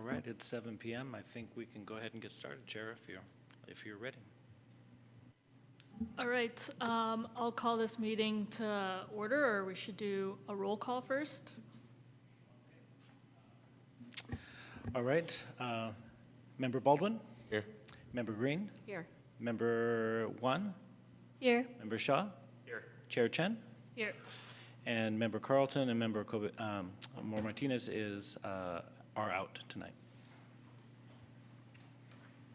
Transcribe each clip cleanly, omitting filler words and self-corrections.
All right, it's 7 p.m. I think we can go ahead and get started, Chair, if you're ready. All right, I'll call this meeting to order, or we should do a roll call first. All right, Member Baldwin? Here. Member Green? Here. Member Wan? Here. Member Shaw? Here. Chair Chen? Here. And Member Carlton and Member Moore Martinez are out tonight.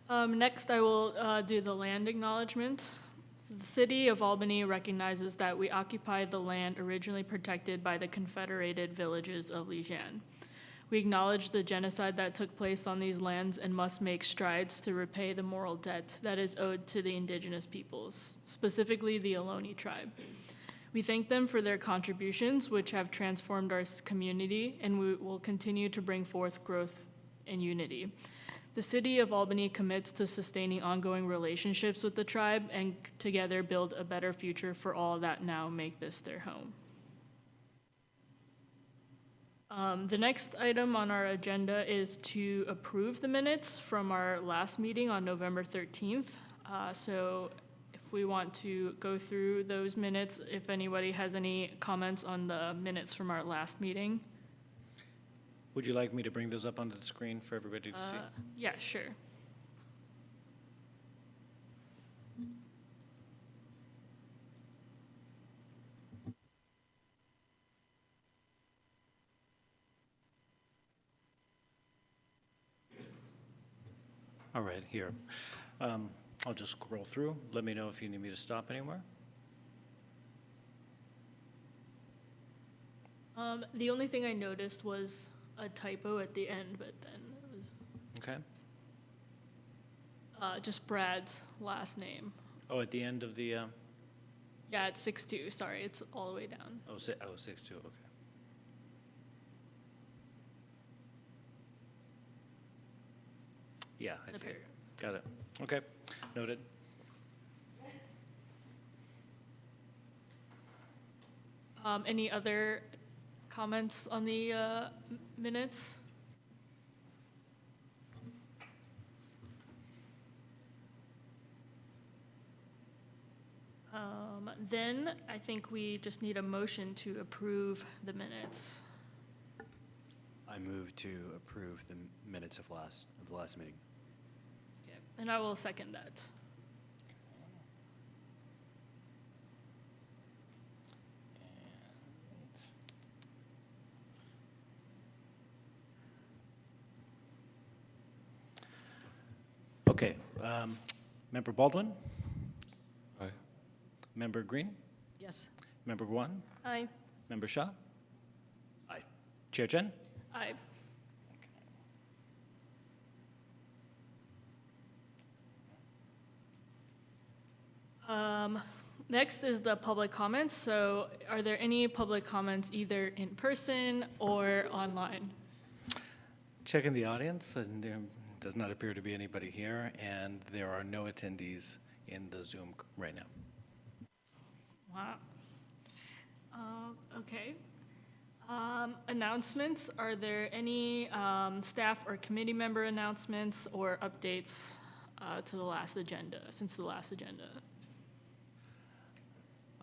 Next, I will do the land acknowledgement. So the City of Albany recognizes that we occupy the land originally protected by the Confederated Villages of Lejeune. We acknowledge the genocide that took place on these lands and must make strides to repay the moral debt that is owed to the indigenous peoples, specifically the Ohlone tribe. We thank them for their contributions, which have transformed our community, and we will continue to bring forth growth and unity. The City of Albany commits to sustaining ongoing relationships with the tribe and together build a better future for all that now make this their home. The next item on our agenda is to approve the minutes from our last meeting on November 13th. So if we want to go through those minutes, if anybody has any comments on the minutes from our last meeting. Would you like me to bring those up onto the screen for everybody to see? Yeah, sure. All right, here. I'll just scroll through. Let me know if you need me to stop anywhere. The only thing I noticed was a typo at the end, but then it was Okay. just Brad's last name. Oh, at the end of the, Yeah, it's 6-2, sorry, it's all the way down. 6-2, okay. Yeah, I The see it. paragraph. Got it. Okay, noted. Any other comments on the minutes? Then I think we just need a motion to approve the minutes. I move to approve the minutes of the last meeting. Okay, and I will second that. Okay, Member Baldwin? Aye. Member Green? Yes. Member Guan? Aye. Member Shaw? Aye. Chair Chen? Aye. Next is the public comments. So are there any public comments either in person or online? Checking the audience, and there does not appear to be anybody here, and there are no attendees in the Zoom right now. Wow. Okay. Announcements, are there any staff or committee member announcements or updates to the last agenda, since the last agenda?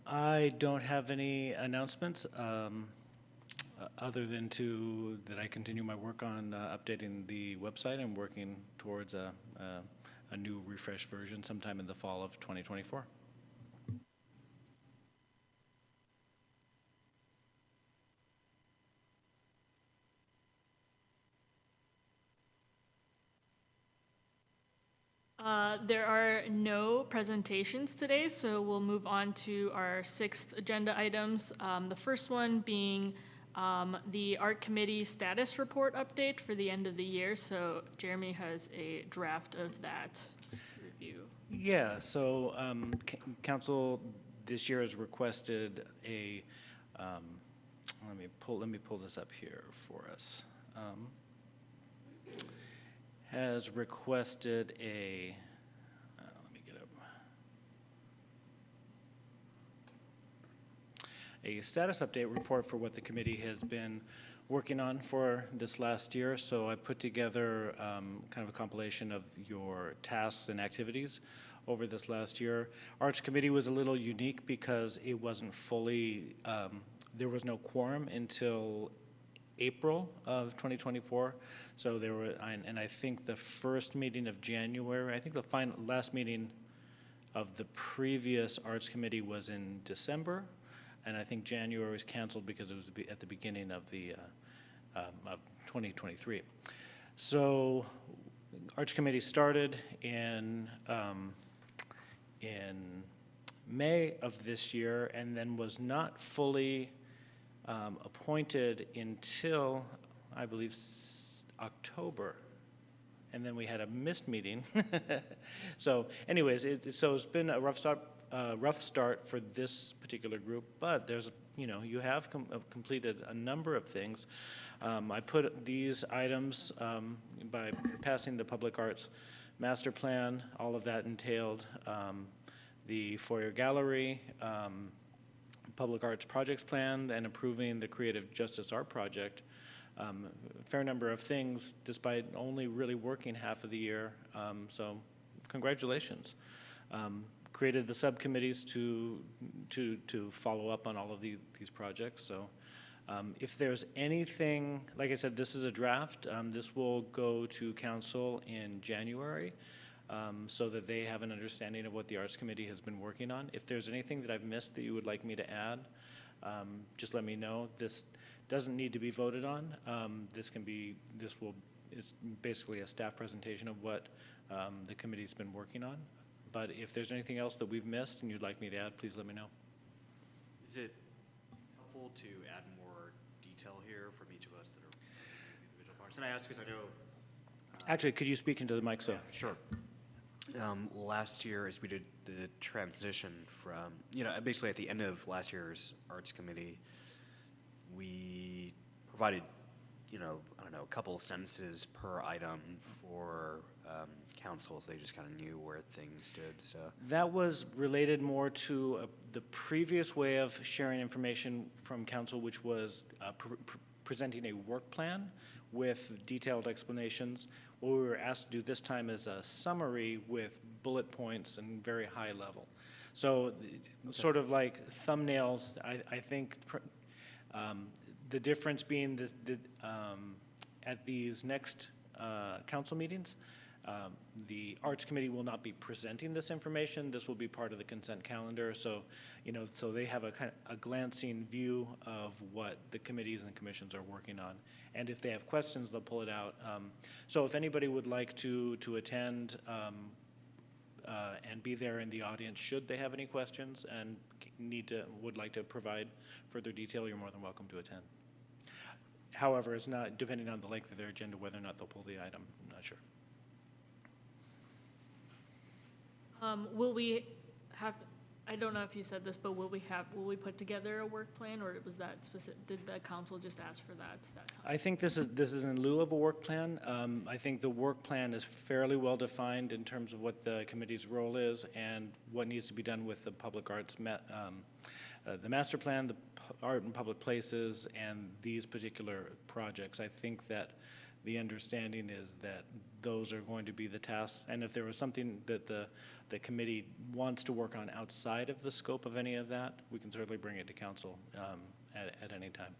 I don't have any announcements, other than that I continue my work on updating the website and working towards a new refreshed version sometime in the fall of 2024. There are no presentations today, so we'll move on to our 6th agenda items. The first one being the Art Committee status report update for the end of the year. So Jeremy has a draft of that to review. Yeah, so council this year has requested a, let me pull this up here for us. Has requested a, let me get up, a status update report for what the committee has been working on for this last year. So I put together kind of a compilation of your tasks and activities over this last year. Arts Committee was a little unique because it wasn't fully, there was no quorum until April of 2024. So there were, and I think the first meeting of January, I think the last meeting of the previous Arts Committee was in December, and I think January was canceled because it was at the beginning of the of 2023. So Arts Committee started in May of this year, and then was not fully appointed until, I believe, October. And then we had a missed meeting. So anyways, so it's been a rough start for this particular group, but there's, you have completed a number of things. I put these items by passing the Public Arts Master Plan. All of that entailed the Foyer Gallery, Public Arts Projects Plan, and approving the Creative Justice Art Project. A fair number of things, despite only really working half of the year. So congratulations. Created the subcommittees to follow up on all of these projects. So if there's anything, like I said, this is a draft. This will go to council in January so that they have an understanding of what the Arts Committee has been working on. If there's anything that I've missed that you would like me to add, just let me know. This doesn't need to be voted on. It's basically a staff presentation of what the committee's been working on. But if there's anything else that we've missed and you'd like me to add, please let me know. Is it helpful to add more detail here from each of us that are individual parts? And I ask because I know. Actually, could you speak into the mic? So Yeah, sure. Last year, as we did the transition from, basically at the end of last year's Arts Committee, we provided, a couple sentences per item for council, so they just kind of knew where things stood. So that was related more to the previous way of sharing information from council, which was presenting a work plan with detailed explanations. What we were asked to do this time is a summary with bullet points and very high level. So sort of like thumbnails, I think the difference being at these next council meetings, the Arts Committee will not be presenting this information. This will be part of the consent calendar. So, so they have a kind of a glancing view of what the committees and commissions are working on. And if they have questions, they'll pull it out. So if anybody would like to attend and be there in the audience, should they have any questions and would like to provide further detail, you're more than welcome to attend. However, it's not, depending on the length of their agenda, whether or not they'll pull the item, I'm not sure. Will we have, I don't know if you said this, but will we put together a work plan, or was that specific, did the council just ask for that time? I think this is in lieu of a work plan. I think the work plan is fairly well defined in terms of what the committee's role is and what needs to be done with the public arts, the master plan, the art and public places, and these particular projects. I think that the understanding is that those are going to be the tasks, and if there was something that the committee wants to work on outside of the scope of any of that, we can certainly bring it to council at any time.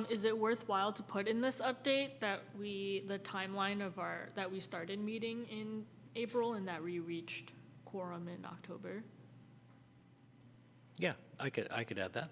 Is it worthwhile to put in this update that the timeline of that we started meeting in April and that we reached quorum in October? Yeah, I could add that.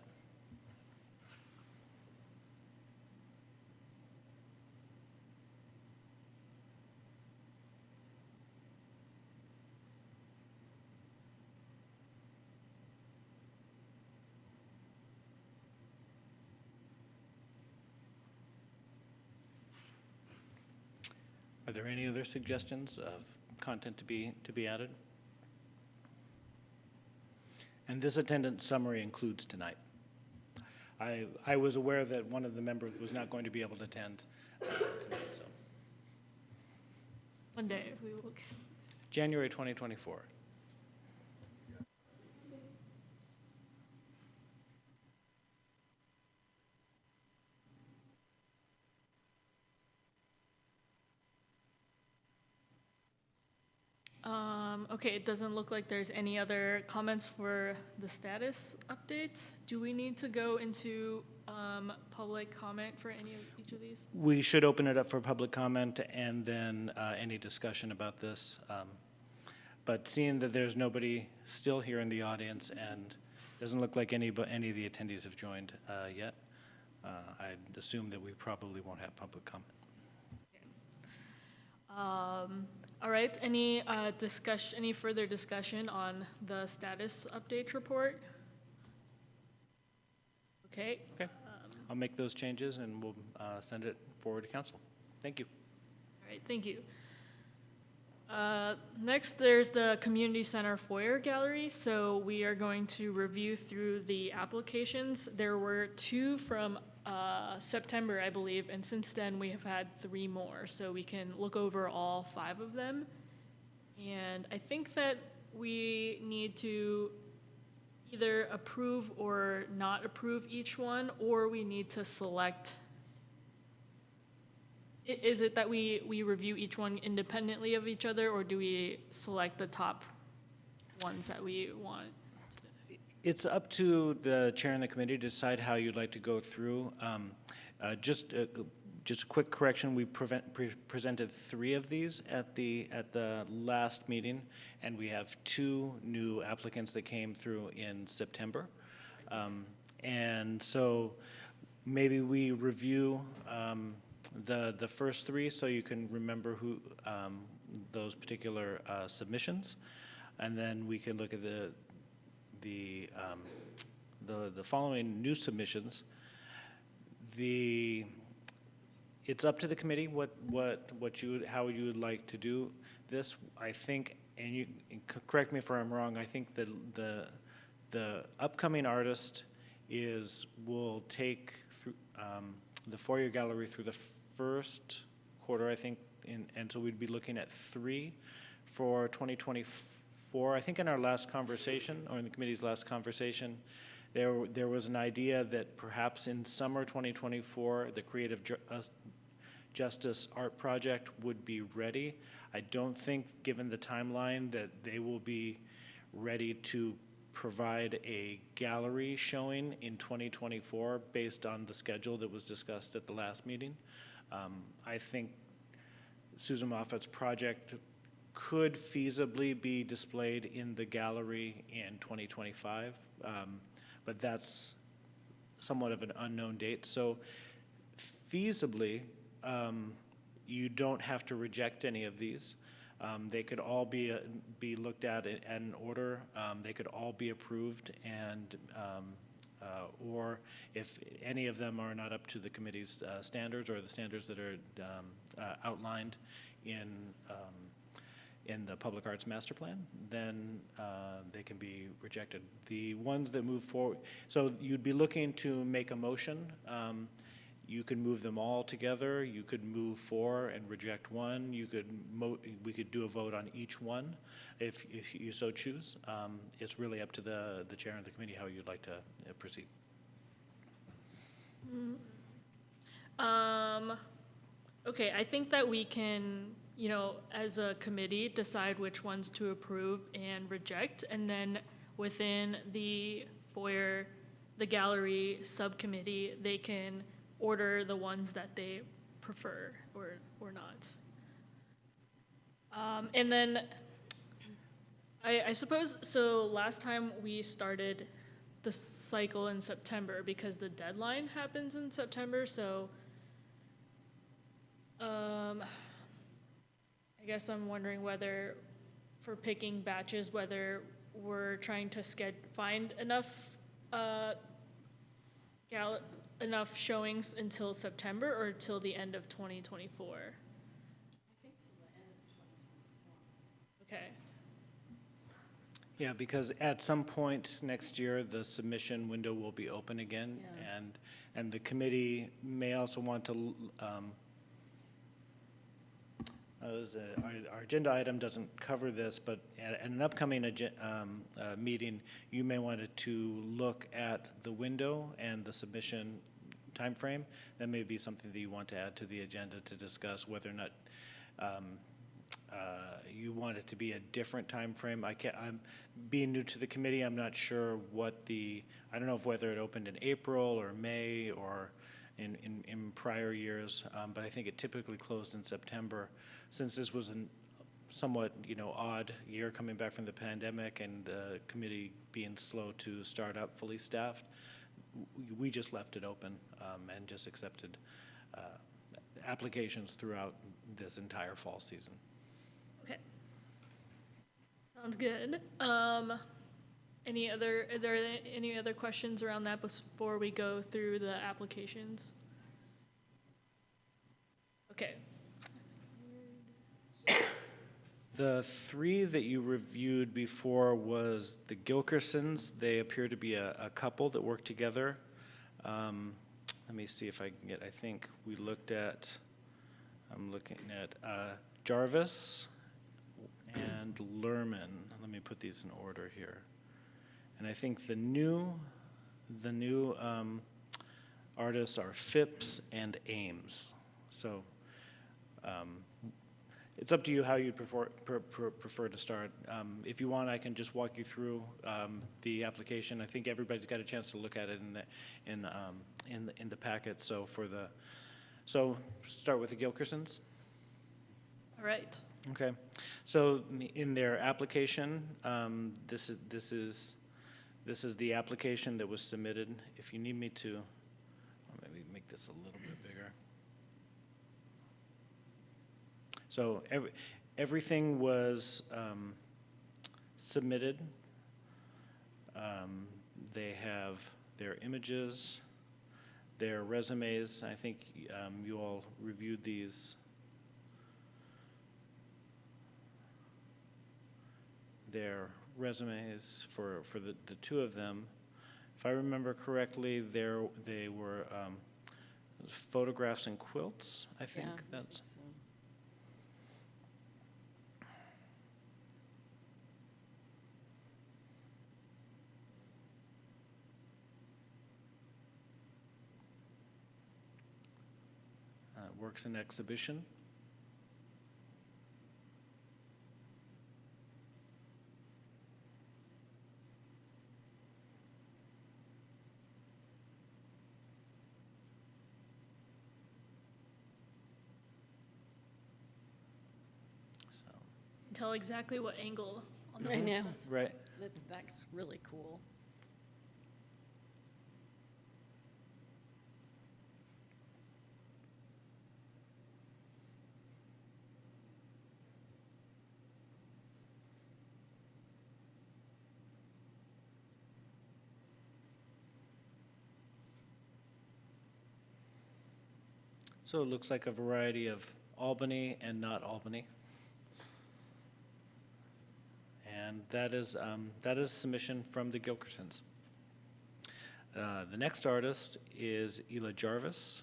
Are there any other suggestions of content to be added? And this attendance summary includes tonight. I was aware that one of the members was not going to be able to attend tonight, so. One day we will. January 2024. Okay, it doesn't look like there's any other comments for the status update. Do we need to go into public comment for any of each of these? We should open it up for public comment and then any discussion about this. But seeing that there's nobody still here in the audience and doesn't look like any of the attendees have joined yet, I'd assume that we probably won't have public comment. All right, any further discussion on the status update report? Okay. Okay, I'll make those changes and we'll send it forward to council. Thank you. All right, thank you. Next, there's the community center foyer gallery. So we are going to review through the applications. There were 2 from September, I believe, and since then we have had 3 more. So we can look over all 5 of them. And I think that we need to either approve or not approve each one, or we need to select. Is it that we review each one independently of each other, or do we select the top ones that we want? It's up to the chair and the committee to decide how you'd like to go through. Just a quick correction, we presented 3 of these at the last meeting, and we have 2 new applicants that came through in September. And so maybe we review the first 3 so you can remember who those particular submissions, and then we can look at the following new submissions. It's up to the committee how you would like to do this. I think, and you correct me if I'm wrong, I think that the upcoming artist will take through the Foyer gallery through the first quarter, I think, and so we'd be looking at 3 for 2024. I think in our last conversation, or in the committee's last conversation, there was an idea that perhaps in summer 2024, the Creative Justice Art Project would be ready. I don't think, given the timeline, that they will be ready to provide a gallery showing in 2024 based on the schedule that was discussed at the last meeting. I think Susan Moffat's project could feasibly be displayed in the gallery in 2025, but that's somewhat of an unknown date. So feasibly, you don't have to reject any of these. They could all be looked at in order. They could all be approved, and or if any of them are not up to the committee's standards or the standards that are outlined in the Public Arts Master Plan, then they can be rejected. The ones that move forward, so you'd be looking to make a motion. You could move them all together. You could move 4 and reject 1. We could do a vote on each one if you so choose. It's really up to the chair and the committee how you'd like to proceed. Okay, I think that we can, as a committee, decide which ones to approve and reject, and then within the Foyer, the gallery subcommittee, they can order the ones that they prefer or not. And then I suppose, so last time we started the cycle in September because the deadline happens in September, so I guess I'm wondering whether, for picking batches, whether we're trying to find enough enough showings until September or till the end of 2024? I think till the end of 2024. Okay. Yeah, because at some point next year, the submission window will be open again, Yeah. and the committee may also want to Our agenda item doesn't cover this, but at an upcoming meeting, you may want to look at the window and the submission timeframe. That may be something that you want to add to the agenda to discuss whether or not you want it to be a different timeframe. I'm being new to the committee. I'm not sure I don't know if whether it opened in April or May or in prior years, but I think it typically closed in September. Since this was a somewhat, odd year coming back from the pandemic and the committee being slow to start up fully staffed, we just left it open and just accepted applications throughout this entire fall season. Okay. Sounds good. Are there any other questions around that before we go through the applications? Okay. The three that you reviewed before was the Gilkersons. They appear to be a couple that work together. Let me see if I can I think we looked at, I'm looking at Jarvis and Lerman. Let me put these in order here. And I think the new artists are Phipps and Ames. So it's up to you how you'd prefer to start. If you want, I can just walk you through the application. I think everybody's got a chance to look at it in the packet. So start with the Gilkersons. All right. Okay. So in their application, this is the application that was submitted. If you need me to, maybe make this a little bit bigger. So everything was submitted. They have their images, their resumes. I think you all reviewed these. Their resumes for the two of them. If I remember correctly, they were photographs and quilts, I think. Yeah, That's. so. Works in exhibition. Tell exactly what angle on the I know. Right. That's really cool. So it looks like a variety of Albany and not Albany. And that is submission from the Gilkersons. The next artist is Ela Jarvis.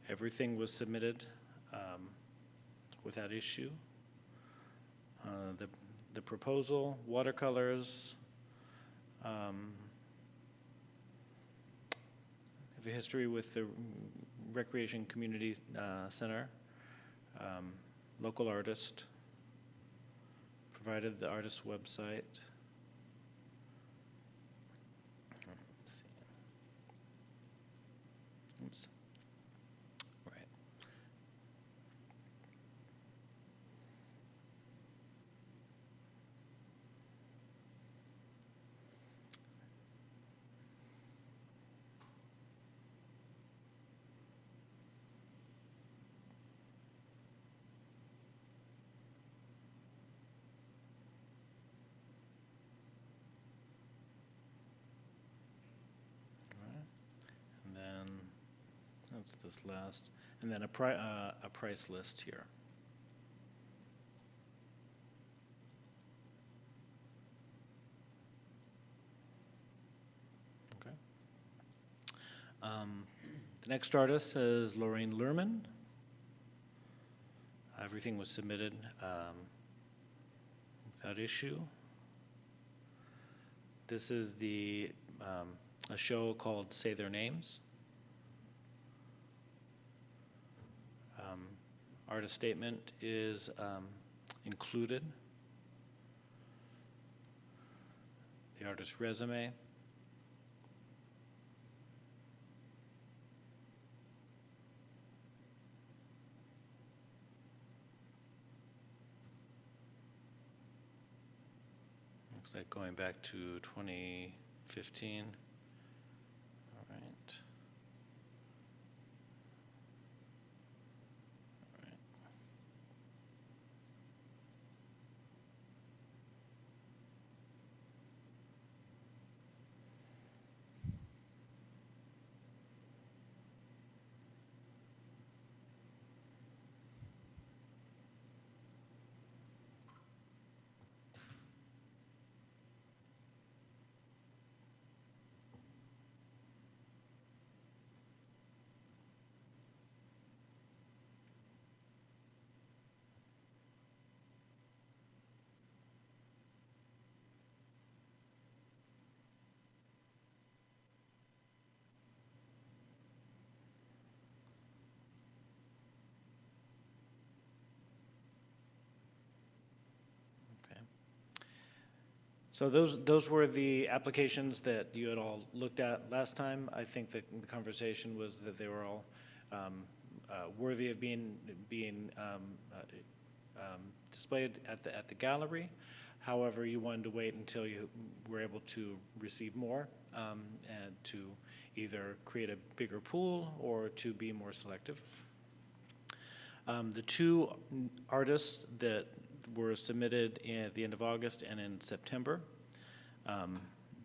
Everything was submitted without issue. The proposal, watercolors, have a history with the Recreation Community Center, local artist, provided the artist's website. Let's see. Oops. Right. And then that's this last, and then a price list here. Okay. The next artist is Lorraine Lerman. Everything was submitted without issue. This is a show called Say Their Names. Artist statement is included. The artist's resume. Looks like going back to 2015. All right. All right. Okay. So those were the applications that you had all looked at last time. I think that the conversation was that they were all worthy of being displayed at the gallery. However, you wanted to wait until you were able to receive more and to either create a bigger pool or to be more selective. The two artists that were submitted at the end of August and in September,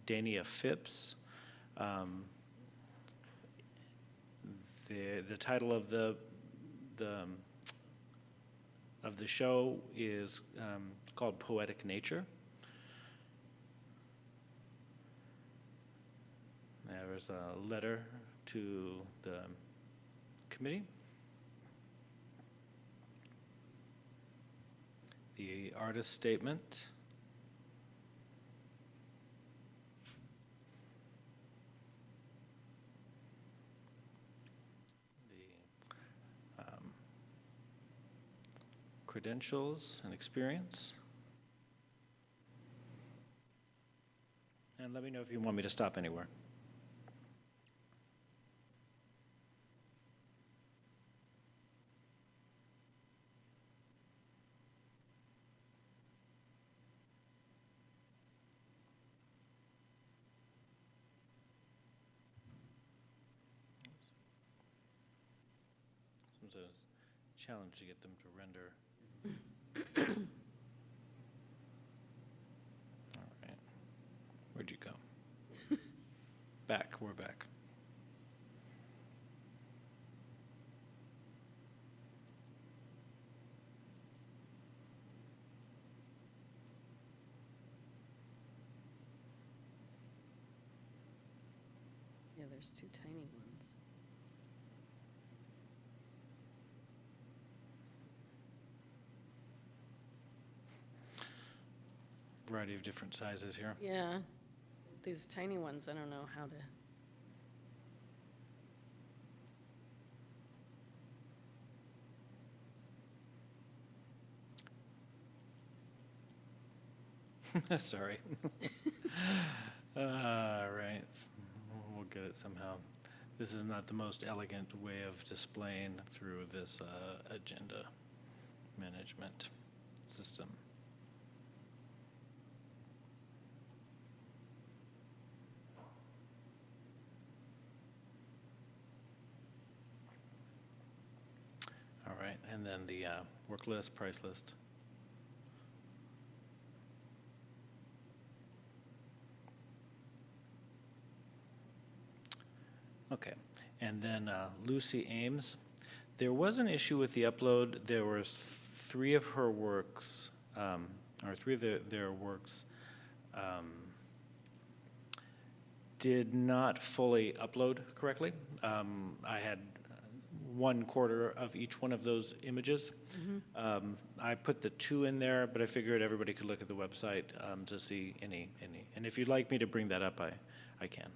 Dania Phipps. The title of the show is called Poetic Nature. There was a letter to the committee. The artist statement. The credentials and experience. And let me know if you want me to stop anywhere. Sometimes it's a challenge to get them to render. All right. Where'd you go? Back, we're back. Yeah, there's two tiny ones. Variety of different sizes here. Yeah, these tiny ones, I don't know how to. Sorry. All right, we'll get it somehow. This is not the most elegant way of displaying through this agenda management system. All right, and then the work list, price list. Okay, and then Lucy Ames. There was an issue with the upload. There were three of her works, or three of their works did not fully upload correctly. I had 1/4 of each one of those images. I put the 2 in there, but I figured everybody could look at the website to see any. And if you'd like me to bring that up, I can.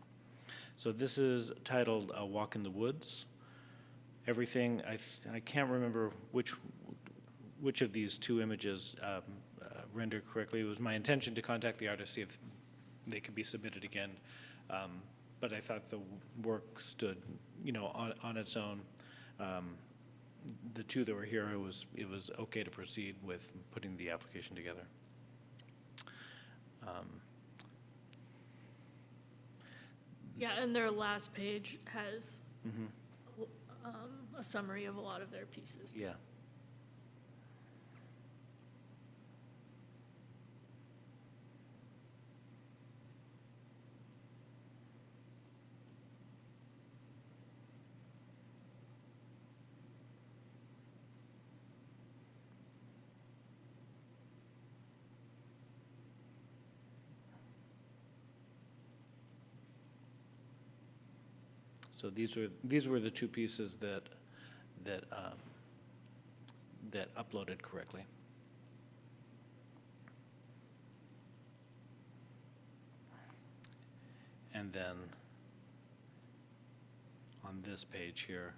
So this is titled "A Walk in the Woods." Everything, I can't remember which of these 2 images rendered correctly. It was my intention to contact the artist, see if they could be submitted again. But I thought the work stood, on its own. The 2 that were here, it was okay to proceed with putting the application together. Yeah, and their last page has a summary of a lot of their pieces. Yeah. So these were the 2 pieces that uploaded correctly. And then on this page here,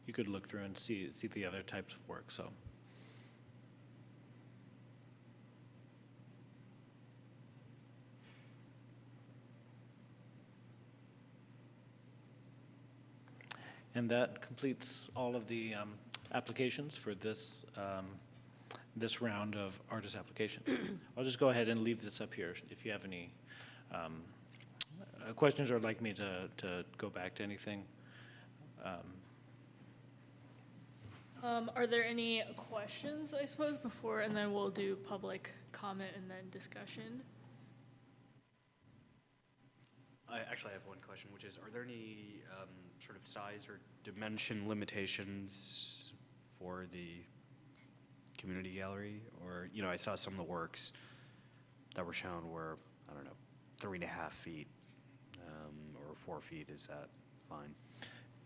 you could look through and see the other types of work. So. And that completes all of the applications for this round of artist applications. I'll just go ahead and leave this up here if you have any questions or would like me to go back to anything. Are there any questions, I suppose, before, and then we'll do public comment and then discussion? I actually have one question, which is, are there any sort of size or dimension limitations for the community gallery? Or, I saw some of the works that were shown were, 3.5 feet or 4 feet. Is that fine?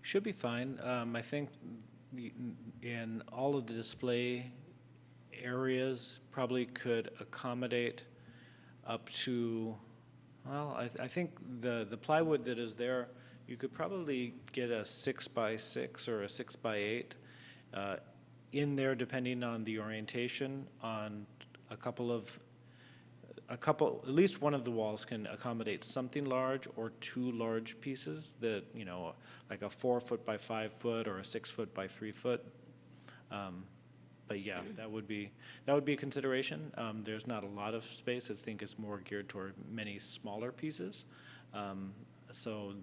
Should be fine. I think in all of the display areas probably could accommodate up to, well, I think the plywood that is there, you could probably get a 6x6 or a 6x8 in there, depending on the orientation. On at least one of the walls can accommodate something large or 2 large pieces that, like a 4 foot by 5 foot or a 6 foot by 3 foot. But yeah, that would be a consideration. There's not a lot of space. I think it's more geared toward many smaller pieces. So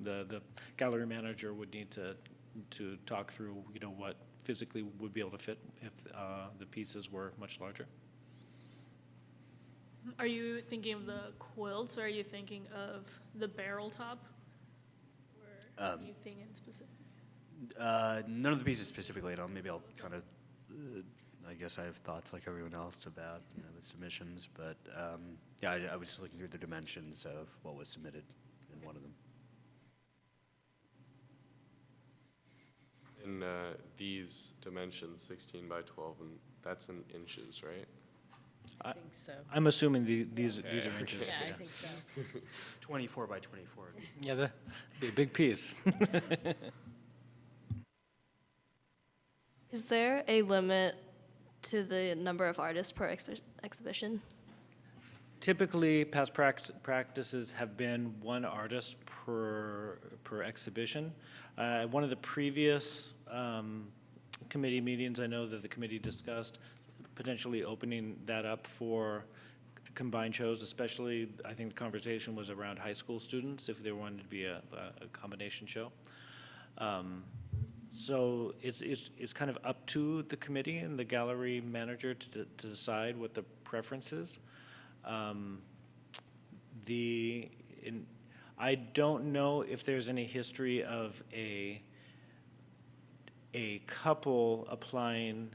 the gallery manager would need to talk through, what physically would be able to fit if the pieces were much larger. Are you thinking of the quilts, or are you thinking of the barrel top? Or are you thinking specific? None of the pieces specifically. Maybe I'll kind of, I guess I have thoughts like everyone else about the submissions, but yeah, I was just looking through the dimensions of what was submitted in one of them. In these dimensions, 16 by 12, and that's in inches, right? I think so. I'm assuming these are inches. Yeah, I think so. 24 by 24. Yeah, that'd be a big piece. Is there a limit to the number of artists per exhibition? Typically, past practices have been 1 artist per exhibition. One of the previous committee meetings, I know that the committee discussed potentially opening that up for combined shows, especially, I think the conversation was around high school students, if there wanted to be a combination show. So it's kind of up to the committee and the gallery manager to decide what the preference is. I don't know if there's any history of a couple applying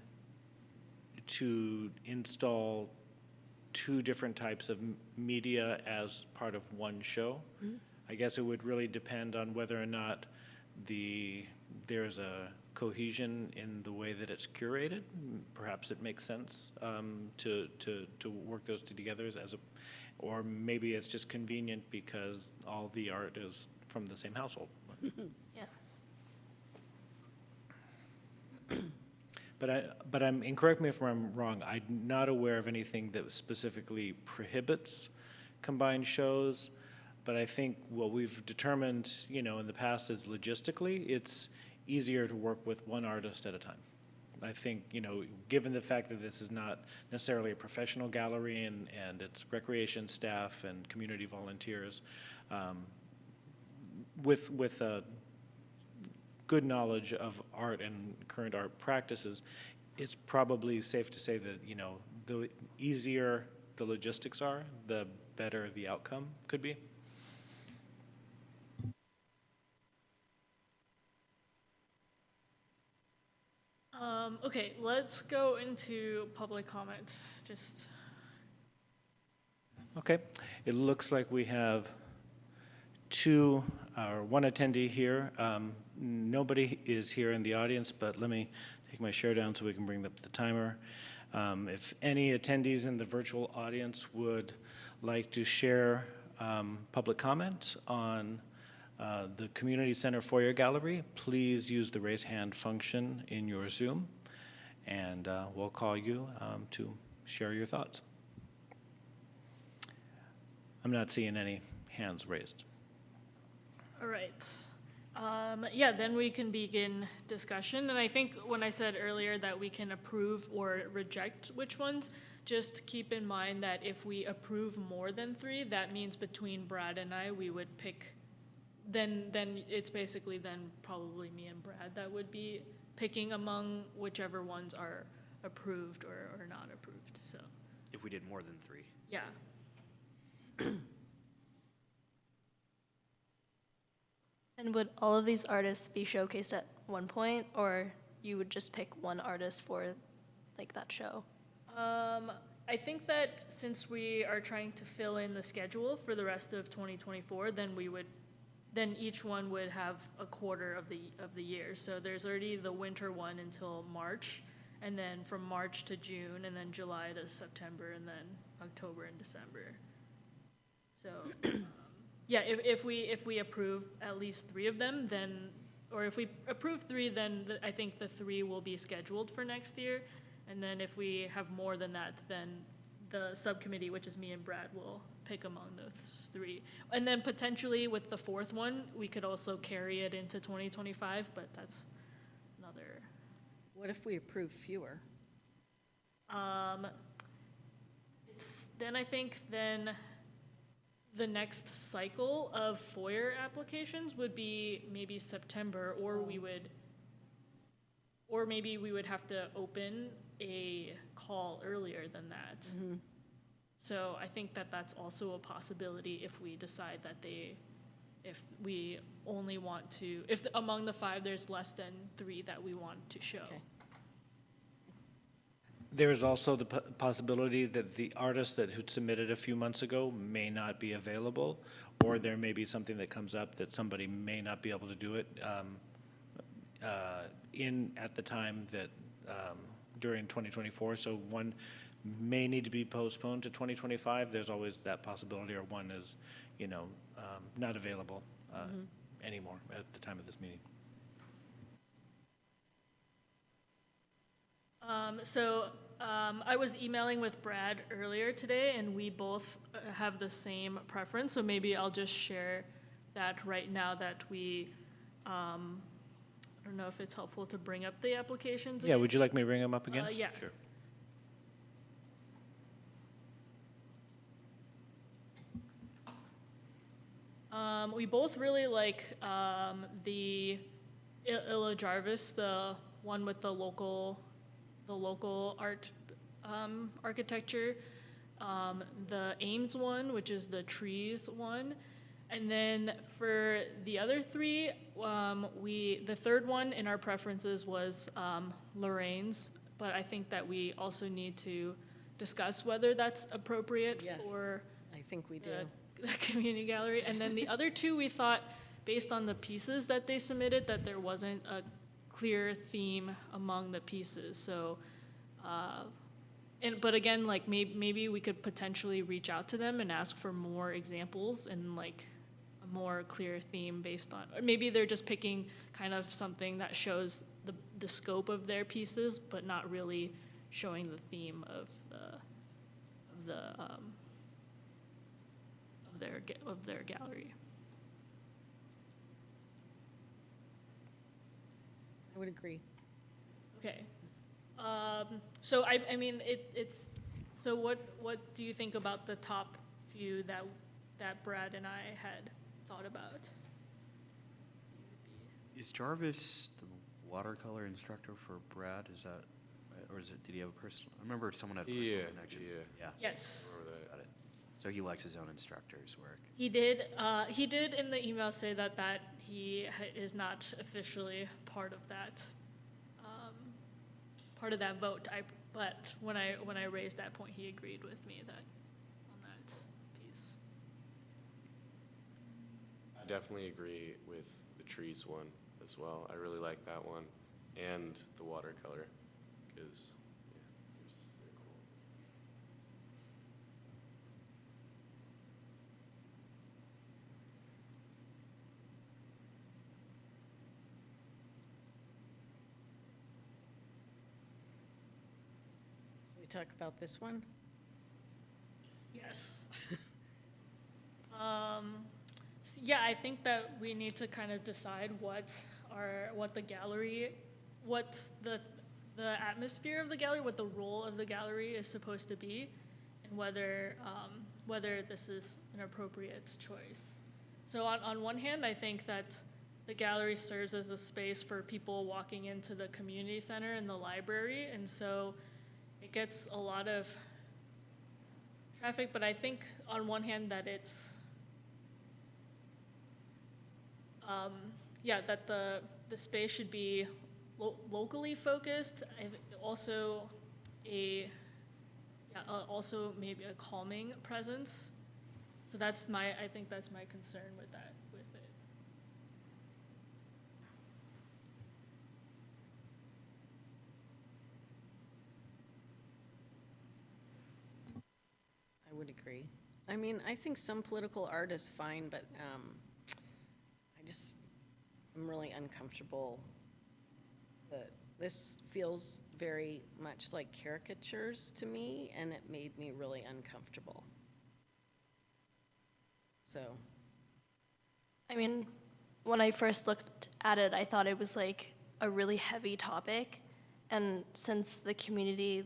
to install 2 different types of media as part of one show. I guess it would really depend on whether or not there's a cohesion in the way that it's curated. Perhaps it makes sense to work those two together or maybe it's just convenient because all the art is from the same household. Yeah. But and correct me if I'm wrong, I'm not aware of anything that specifically prohibits combined shows, but I think what we've determined, in the past is logistically, it's easier to work with one artist at a time. I think, given the fact that this is not necessarily a professional gallery and it's recreation staff and community volunteers, with a good knowledge of art and current art practices, it's probably safe to say that, the easier the logistics are, the better the outcome could be. Okay, let's go into public comment. Okay, it looks like we have one attendee here. Nobody is here in the audience, but let me take my share down so we can bring up the timer. If any attendees in the virtual audience would like to share public comment on the Community Center Foyer Gallery, please use the raise hand function in your Zoom, and we'll call you to share your thoughts. I'm not seeing any hands raised. All right. Yeah, then we can begin discussion. And I think when I said earlier that we can approve or reject which ones, just keep in mind that if we approve more than 3, that means between Brad and I, we would pick, then it's basically then probably me and Brad that would be picking among whichever ones are approved or not approved, so. If we did more than 3. Yeah. And would all of these artists be showcased at one point, or you would just pick one artist for that show? I think that since we are trying to fill in the schedule for the rest of 2024, then each one would have a quarter of the year. So there's already the winter one until March, and then from March to June, and then July to September, and then October and December. So, yeah, if we approve at least 3 of them, or if we approve 3, then I think the 3 will be scheduled for next year. And then if we have more than that, then the subcommittee, which is me and Brad, will pick among those 3. And then potentially with the 4th one, we could also carry it into 2025, but that's another. What if we approve fewer? Then I think the next cycle of Foyer applications would be maybe September, or maybe we would have to open a call earlier than that. Mm-hmm. So I think that that's also a possibility if we decide that if we only want to, if among the 5 there's less than 3 that we want to show. Okay. There's also the possibility that the artist who submitted a few months ago may not be available, or there may be something that comes up that somebody may not be able to do it at the time that during 2024. So one may need to be postponed to 2025. There's always that possibility, or one is, not available anymore at the time of this meeting. I was emailing with Brad earlier today, and we both have the same preference, so maybe I'll just share that right now that we, I don't know if it's helpful to bring up the applications Yeah, again. would you like me to bring them up again? Yeah. Sure. We both really like the Illa Jarvis, the one with the local art architecture, the Ames one, which is the trees one, and then for the other 3, the third one in our preferences was Lorraine's, but I think that we also need to discuss whether that's appropriate Yes, for I think we do. the community gallery. And then the other two, we thought, based on the pieces that they submitted, that there wasn't a clear theme among the pieces. So, but again, like maybe we could potentially reach out to them and ask for more examples and like a more clear theme based on, or maybe they're just picking kind of something that shows the scope of their pieces, but not really showing the theme of their gallery. I would agree. Okay. So I mean, it's, so what do you think about the top few that Brad and I had thought about? Is Jarvis the watercolor instructor for Brad? Is that, or is it, did he have a personal, I remember someone had a personal Yeah, connection. yeah. Yeah. Yes. Remember that. Got it. So he likes his own instructor's work. He did in the email say that he is not officially part of that vote. But when I raised that point, he agreed with me that on that piece. I definitely agree with the trees one as well. I really like that one, and the watercolor, because they're cool. We talk about this one? Yes. Yeah, I think that we need to kind of decide what's the atmosphere of the gallery, what the role of the gallery is supposed to be, and whether this is an appropriate choice. So on one hand, I think that the gallery serves as a space for people walking into the community center and the library, and so it gets a lot of traffic, but I think on one hand that it's, that the space should be locally focused. Also also maybe a calming presence. So I think that's my concern with it. I would agree. I mean, I think some political art is fine, but I'm really uncomfortable that this feels very much like caricatures to me, and it made me really uncomfortable. So, I mean, when I first looked at it, I thought it was like a really heavy topic, and since the community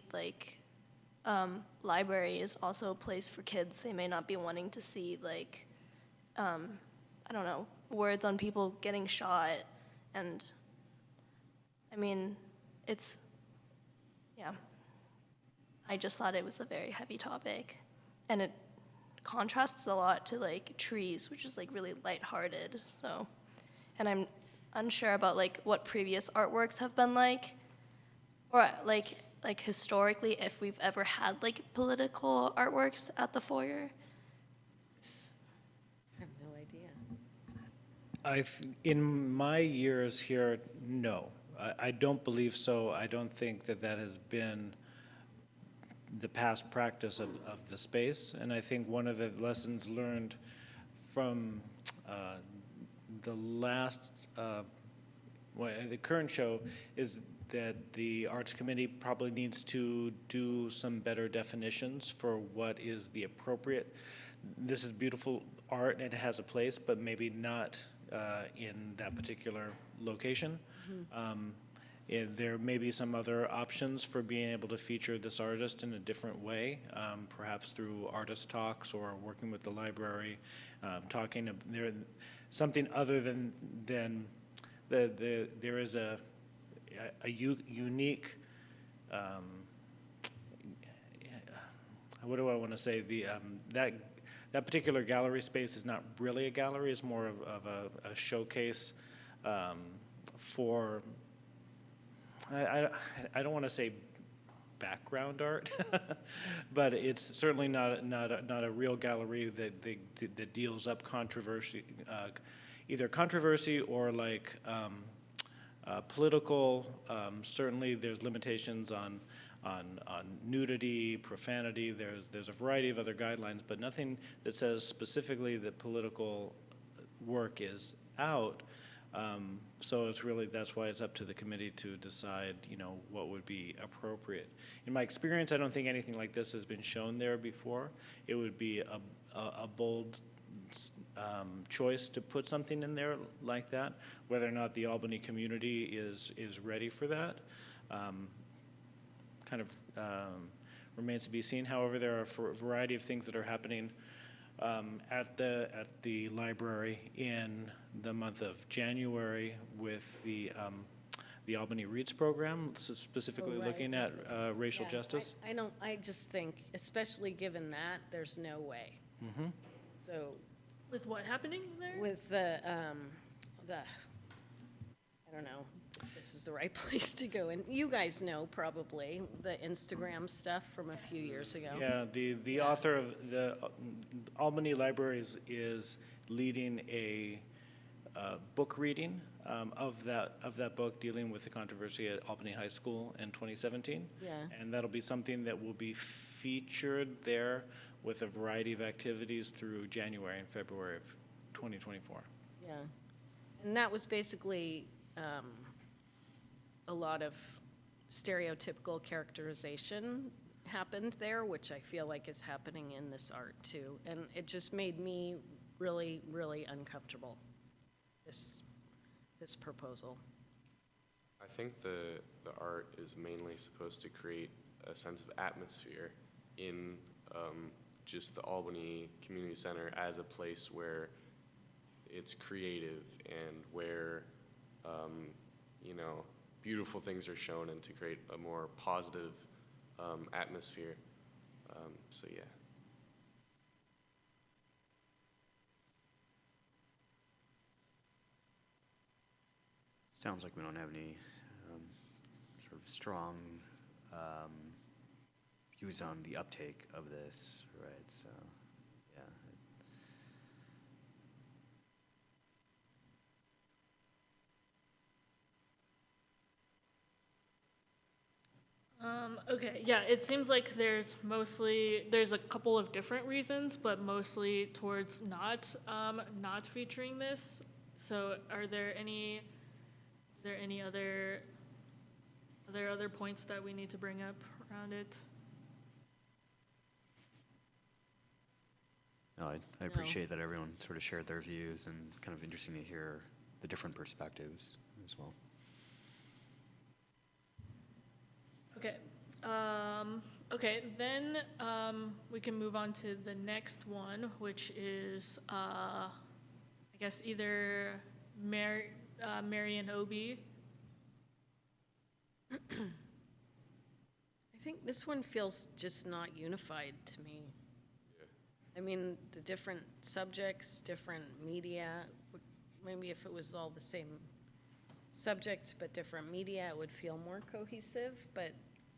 library is also a place for kids, they may not be wanting to see I don't know, words on people getting shot, and I mean, I just thought it was a very heavy topic, and it contrasts a lot to trees, which is really lighthearted. So, and I'm unsure about what previous artworks have been like, or historically if we've ever had political artworks at the Foyer. I have no idea. In my years here, no. I don't believe so. I don't think that has been the past practice of the space. And I think one of the lessons learned from the the current show is that the Arts Committee probably needs to do some better definitions for what is the appropriate. This is beautiful art and it has a place, but maybe not in that particular location. There may be some other options for being able to feature this artist in a different way, perhaps through artist talks or working with the library, talking there, something other than there is a unique. What do I want to say? That particular gallery space is not really a gallery; it's more of a showcase for. I don't want to say background art, but it's certainly not a real gallery that deals up controversy, either controversy or like political. Certainly, there's limitations on nudity, profanity. There's a variety of other guidelines, but nothing that says specifically that political work is out. So it's really, that's why it's up to the committee to decide, what would be appropriate. In my experience, I don't think anything like this has been shown there before. It would be a bold choice to put something in there like that. Whether or not the Albany community is ready for that, remains to be seen. However, there are a variety of things that are happening at the library in the month of January with the Albany Reads program, specifically Oh, right. looking at racial Yeah, justice. I just think, especially given that, there's no way. Mm-hmm. So With what happening there? with the, I don't know, if this is the right place to go. And you guys know probably the Instagram stuff from a few years ago. Yeah, the author of the Albany Libraries is leading a book reading of that book dealing with the controversy at Albany High School in 2017. Yeah. And that'll be something that will be featured there with a variety of activities through January and February of 2024. Yeah. And that was basically a lot of stereotypical characterization happened there, which I feel like is happening in this art too. And it just made me really, really uncomfortable, this proposal. I think the art is mainly supposed to create a sense of atmosphere in just the Albany Community Center as a place where it's creative and where beautiful things are shown, and to create a more positive atmosphere. So yeah. Sounds like we don't have any sort of strong views on the uptake of this, right? So, yeah. Okay, yeah, it seems like there's a couple of different reasons, but mostly towards not featuring this. So are there any other points that we need to bring up around it? No, I appreciate that everyone sort of shared their views, and kind of interesting to hear the different perspectives as well. Okay. Then we can move on to the next one, which is, I guess, either Marion Obie. I think this one feels just not unified to me. I mean, the different subjects, different media, maybe if it was all the same subjects but different media, it would feel more cohesive, but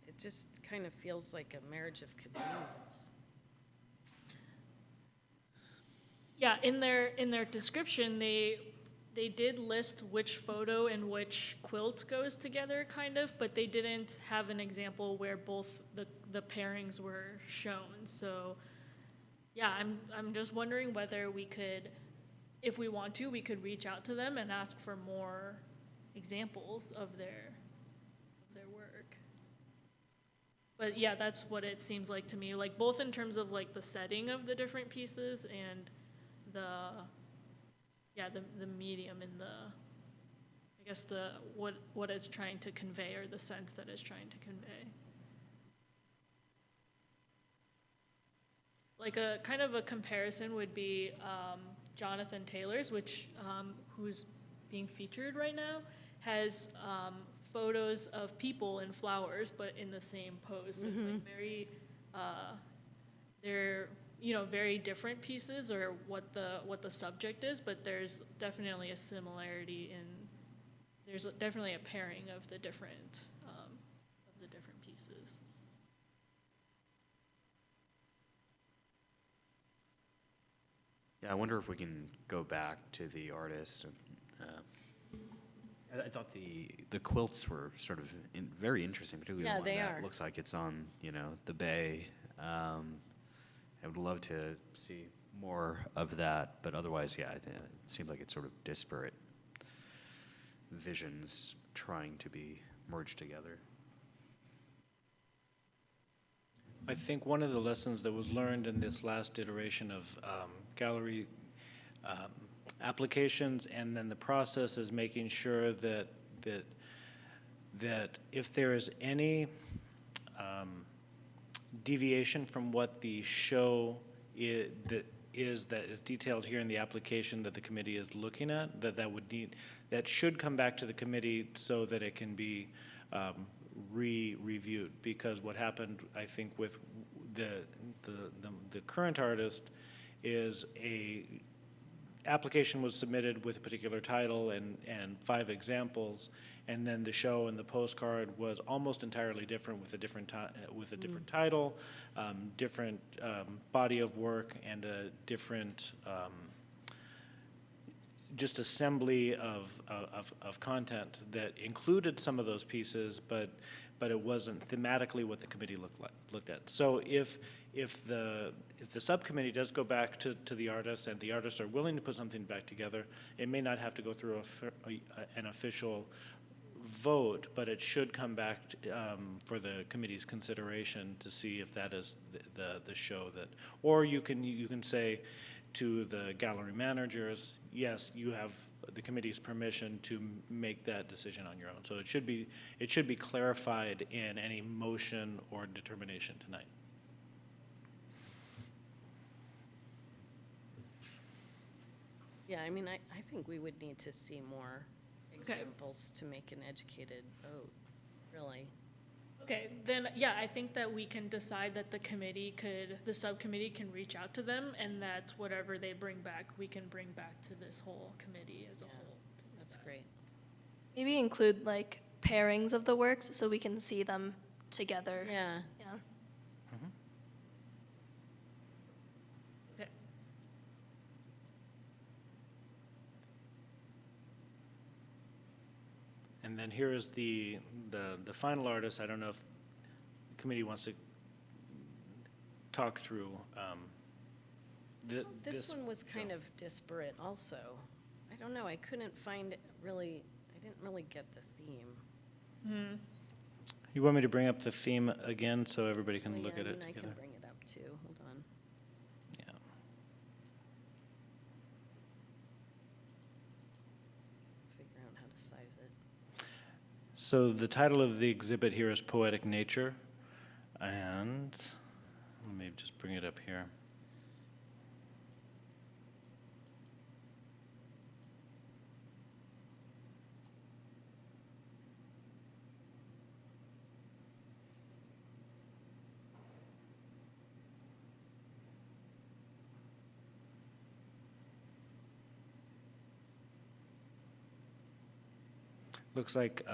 it just kind of feels like a marriage of convenience. Yeah, in their description, they did list which photo and which quilt goes together, kind of, but they didn't have an example where both the pairings were shown. So, yeah, I'm just wondering whether we could, if we want to, we could reach out to them and ask for more examples of their work. But yeah, that's what it seems like to me, like both in terms of like the setting of the different pieces and the medium and I guess what it's trying to convey, or the sense that it's trying to convey. Like a kind of a comparison would be Jonathan Taylor's, which who's being featured right now, has photos of people and flowers, but in the same pose. So it's like very, they're very different pieces, or what the subject is, but there's definitely a similarity there's definitely a pairing of the different pieces. Yeah, I wonder if we can go back to the artist. I thought the quilts were sort of very interesting, particularly Yeah, the one they that are. looks like it's on, the bay. I would love to see more of that, but otherwise, yeah, it seemed like it's sort of disparate visions trying to be merged together. I think one of the lessons that was learned in this last iteration of gallery applications, and then the process is making sure that if there is any deviation from what the show that is detailed here in the application that the committee is looking at, that should come back to the committee so that it can be reviewed. Because what happened, I think, with the current artist is a application was submitted with a particular title and 5 examples, and then the show and the postcard was almost entirely different with a different title, different body of work, and a different just assembly of content that included some of those pieces, but it wasn't thematically what the committee looked at. So if the subcommittee does go back to the artists, and the artists are willing to put something back together, it may not have to go through an official vote, but it should come back for the committee's consideration to see if that is the show that, or you can say to the gallery managers, yes, you have the committee's permission to make that decision on your own. So it should be clarified in any motion or determination tonight. Yeah, I mean, I think we would need to see more examples to make an educated vote, really. Okay, then, yeah, I think that we can decide that the subcommittee can reach out to them, and that whatever they bring back, we can bring back to this whole committee as a Yeah. whole. That's great. Maybe include like pairings of the works so we can see them together. Yeah, Yeah. Okay. And then here is the final artist. I don't know if the committee wants to talk through this one was kind of disparate also. I don't know, I didn't really get the theme. You want me to bring up the theme again so everybody can Well, look yeah, at I it mean, I together? can bring it up too, hold on. Yeah. Figure out how to size it. So the title of the exhibit here is Poetic Nature, and let me just bring it up here. Looks like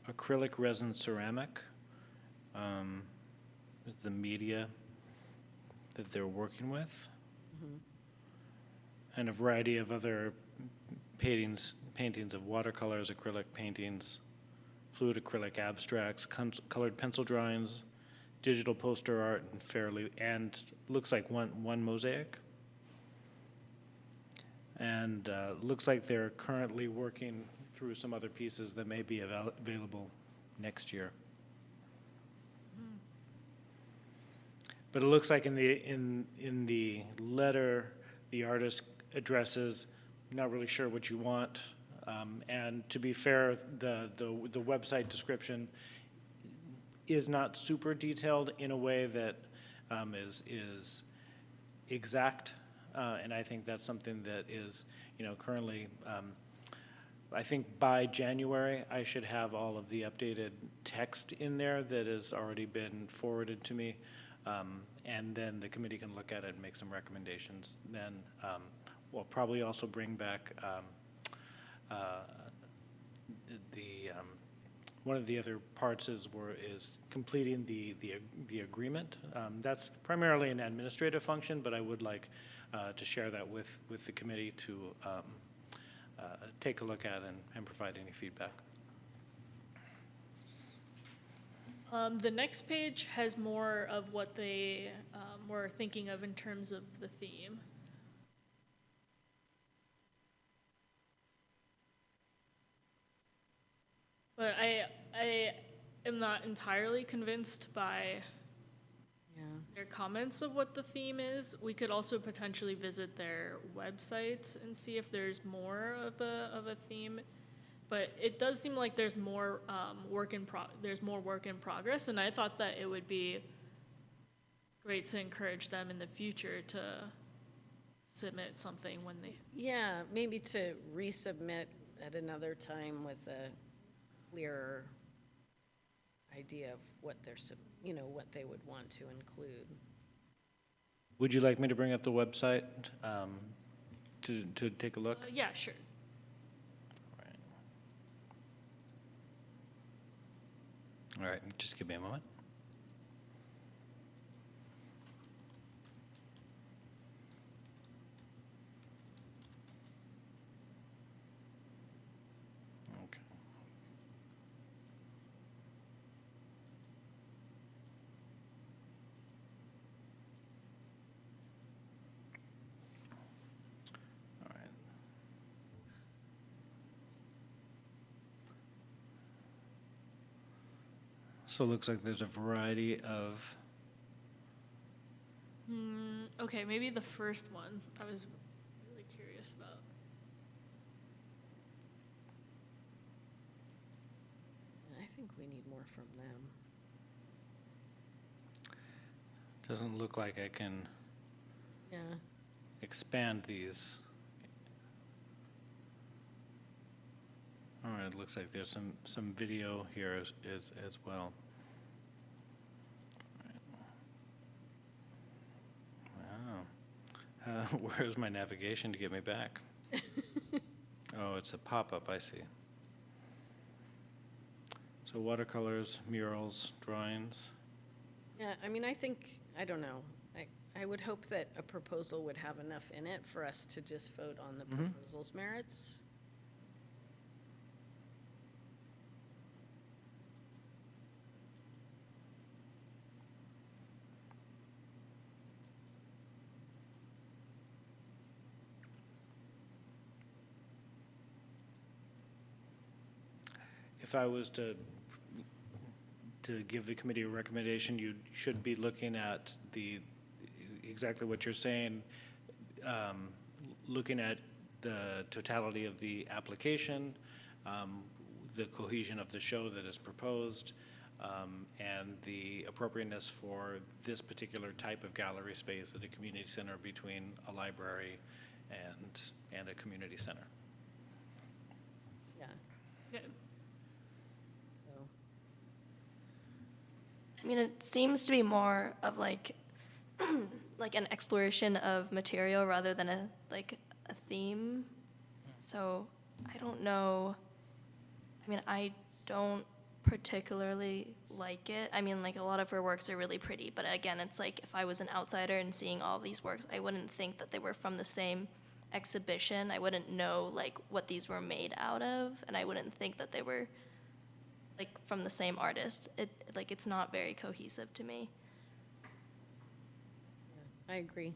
acrylic resin ceramic is the media that they're working with. And a variety of other paintings of watercolors, acrylic paintings, fluid acrylic abstracts, colored pencil drawings, digital poster art, and looks like one mosaic. And looks like they're currently working through some other pieces that may be available next year. But it looks like in the letter, the artist addresses, not really sure what you want. And to be fair, the website description is not super detailed in a way that is exact. And I think that's something that is, currently, I think by January, I should have all of the updated text in there that has already been forwarded to me. And then the committee can look at it and make some recommendations. Then we'll probably also bring back the one of the other parts is completing the agreement. That's primarily an administrative function, but I would like to share that with the committee to take a look at and provide any feedback. The next page has more of what they were thinking of in terms of the theme. But I am not entirely convinced by Yeah. their comments of what the theme is. We could also potentially visit their website and see if there's more of a theme. But it does seem like there's more work in progress, and I thought that it would be great to encourage them in the future to submit something when they. Yeah, maybe to resubmit at another time with a clearer idea of what they're, what they would want to include. Would you like me to bring up the website to take a look? Yeah, sure. All right, just give me a moment. Okay. All right. So it looks like there's a variety of, Okay, maybe the first one I was really curious about. I think we need more from them. doesn't look like I can Yeah. expand these. All right, it looks like there's some video here as well. Wow. Where's my navigation to get me back? Oh, it's a pop-up, I see. So watercolors, murals, drawings. Yeah, I mean, I think, I don't know. I would hope that a proposal would have enough in it for us to just vote on the proposal's merits. If I was to give the committee a recommendation, you should be looking at exactly what you're saying, looking at the totality of the application, the cohesion of the show that is proposed, and the appropriateness for this particular type of gallery space at a community center between a library and a community center. Yeah, Okay. so, I mean, it seems to be more of like like an exploration of material rather than a theme. So I don't know. I mean, I don't particularly like it. I mean, like a lot of her works are really pretty, but again, it's like if I was an outsider and seeing all these works, I wouldn't think that they were from the same exhibition. I wouldn't know like what these were made out of, and I wouldn't think that they were like from the same artist. It's not very cohesive to me. I agree.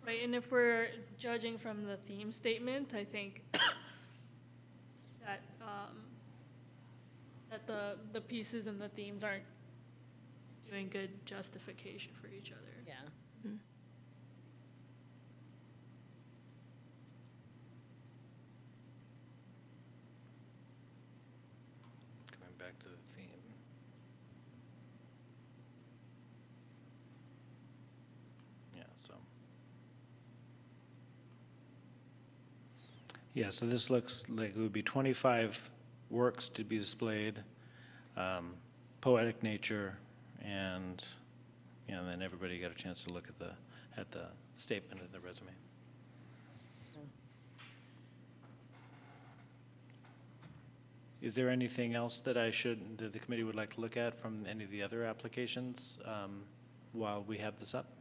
Right, and if we're judging from the theme statement, I think that that the pieces and the themes aren't doing good justification for each other. Yeah. Coming back to the theme. Yeah, so. Yeah, so this looks like it would be 25 works to be displayed, poetic nature, and, you know, then everybody got a chance to look at the statement of the resume. Is there anything else that that the committee would like to look at from any of the other applications while we have this up?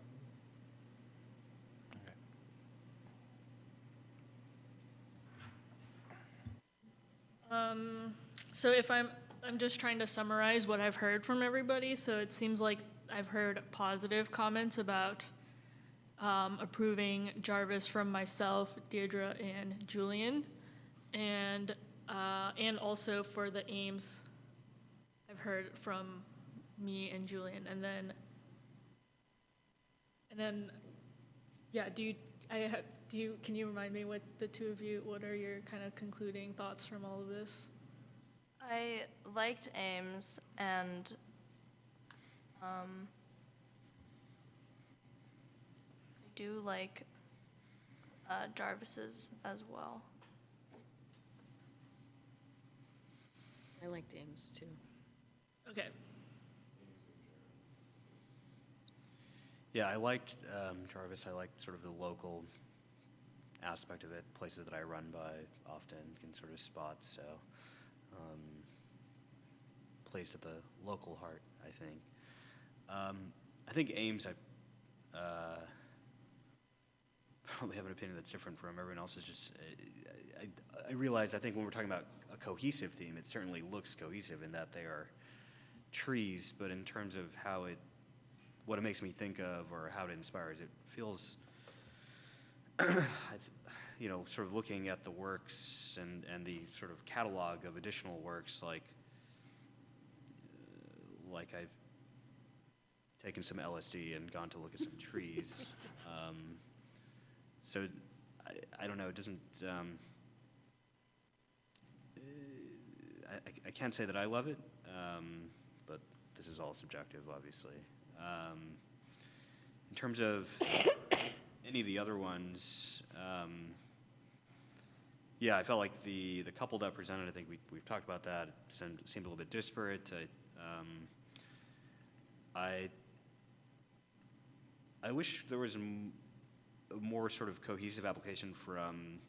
Okay. So if I'm just trying to summarize what I've heard from everybody. So it seems like I've heard positive comments about approving Jarvis from myself, Deirdre, and Julian, and also for the Ames, I've heard from me and Julian, and then, yeah. Can you remind me what the two of you? What are your kind of concluding thoughts from all of this? I liked Ames, and I do like Jarvis's as well. I liked Ames too. Okay. Yeah, I liked Jarvis. I liked sort of the local aspect of it, places that I run by often, can sort of spot, so plays at the local heart, I think. I think Ames, I probably have an opinion that's different from everyone else's. Just I realize, I think when we're talking about a cohesive theme, it certainly looks cohesive in that they are trees, but in terms of what it makes me think of or how it inspires, it feels, sort of looking at the works and the sort of catalog of additional works, like I've taken some LSD and gone to look at some trees. So I don't know, it doesn't, I can't say that I love it, but this is all subjective, obviously. In terms of any of the other ones, yeah, I felt like the couple that presented, I think we've talked about that, it seemed a little bit disparate. I wish there was a more sort of cohesive application from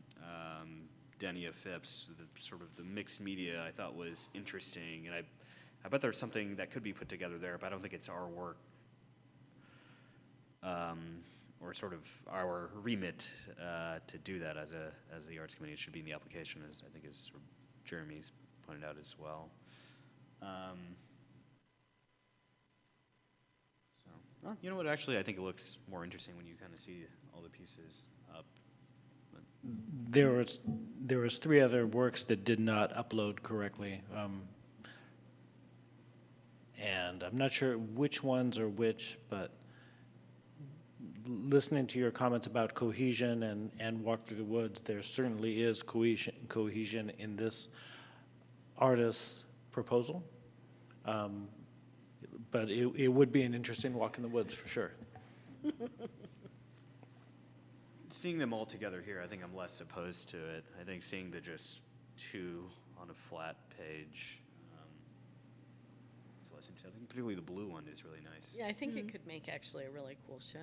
Denia Phipps. The mixed media I thought was interesting, and I bet there's something that could be put together there, but I don't think it's our work or sort of our remit to do that as the Arts Committee. It should be in the application, as I think as sort of Jeremy's pointed out as well. Well, you know what? Actually, I think it looks more interesting when you kind of see all the pieces up. There was 3 other works that did not upload correctly, and I'm not sure which ones are which, but listening to your comments about cohesion and Walk Through the Woods, there certainly is cohesion in this artist's proposal. But it would be an interesting walk in the woods for sure. Seeing them all together here, I think I'm less opposed to it. I think seeing the just 2 on a flat page, it's less interesting. I think particularly the blue one is really nice. Yeah, I think it could make actually a really cool show.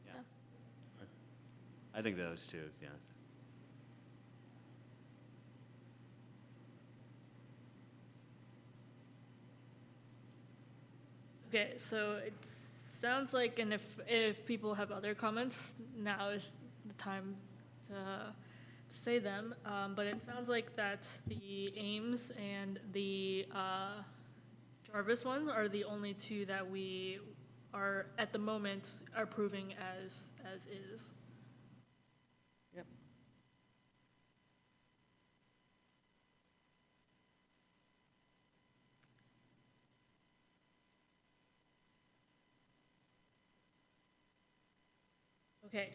Yeah. I think those 2, yeah. Okay, so it sounds like, and if people have other comments, now is the time to say them. But it sounds like that the Ames and the Jarvis ones are the only 2 that we are at the moment approving as is. Yep. Okay,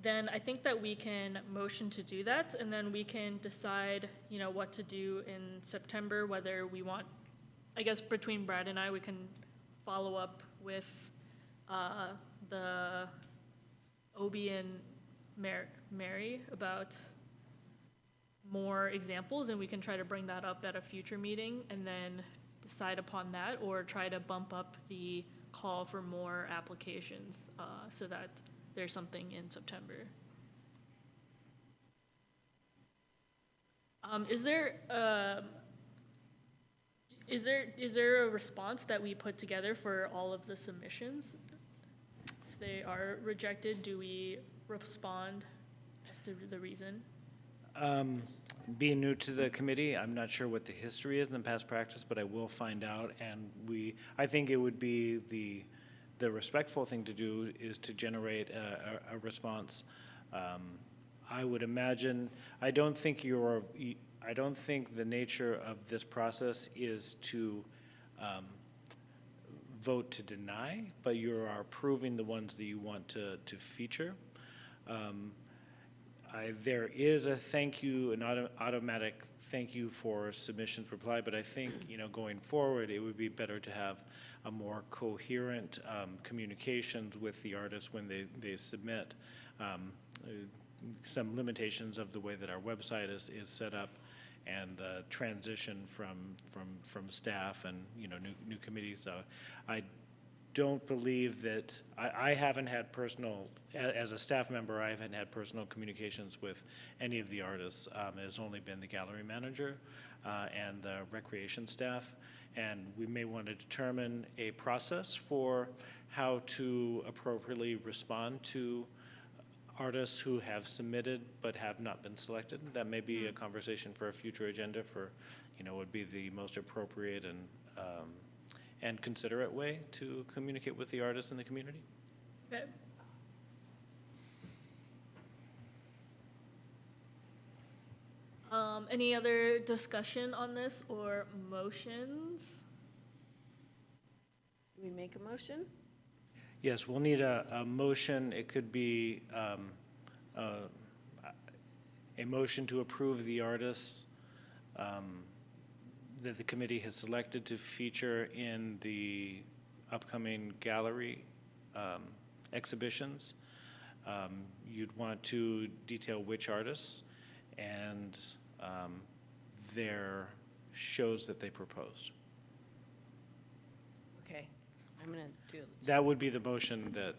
then I think that we can motion to do that, and then we can decide, what to do in September, whether we want, I guess between Brad and I, we can follow up with the Obie and Mary about more examples, and we can try to bring that up at a future meeting, and then decide upon that, or try to bump up the call for more applications so that there's something in September. Is there Is there a response that we put together for all of the submissions? If they are rejected, do we respond as to the reason? Being new to the committee, I'm not sure what the history is in the past practice, but I will find out, and I think it would be the respectful thing to do is to generate a response. I would imagine, I don't think the nature of this process is to vote to deny, but you are approving the ones that you want to feature. There is a thank you, an automatic thank you for submissions reply, but I think, going forward, it would be better to have a more coherent communications with the artists when they submit. Some limitations of the way that our website is set up, and the transition from staff and new committees. I don't believe that I haven't had personal, as a staff member, I haven't had personal communications with any of the artists. It has only been the gallery manager and the recreation staff, and we may want to determine a process for how to appropriately respond to artists who have submitted but have not been selected. That may be a conversation for a future agenda for, would be the most appropriate and considerate way to communicate with the artists in the community. Okay. Any other discussion on this or motions? Do we make a motion? Yes, we'll need a motion. It could be a motion to approve the artists that the committee has selected to feature in the upcoming gallery exhibitions. You'd want to detail which artists and their shows that they proposed. Okay, I'm gonna do it. That would be the motion that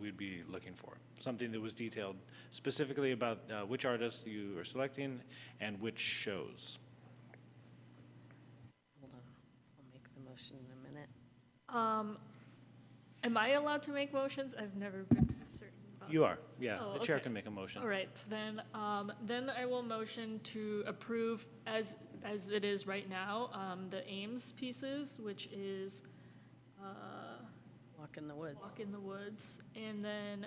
we'd be looking for. Something that was detailed specifically about which artists you are selecting and which shows. Hold on, I'll make the motion in a minute. Am I allowed to make motions? I've never been certain about You are, yeah. Oh, The chair okay. can make a motion. All right, then I will motion to approve as it is right now, the Ames pieces, which is Walk in the woods. Walk in the Woods, and then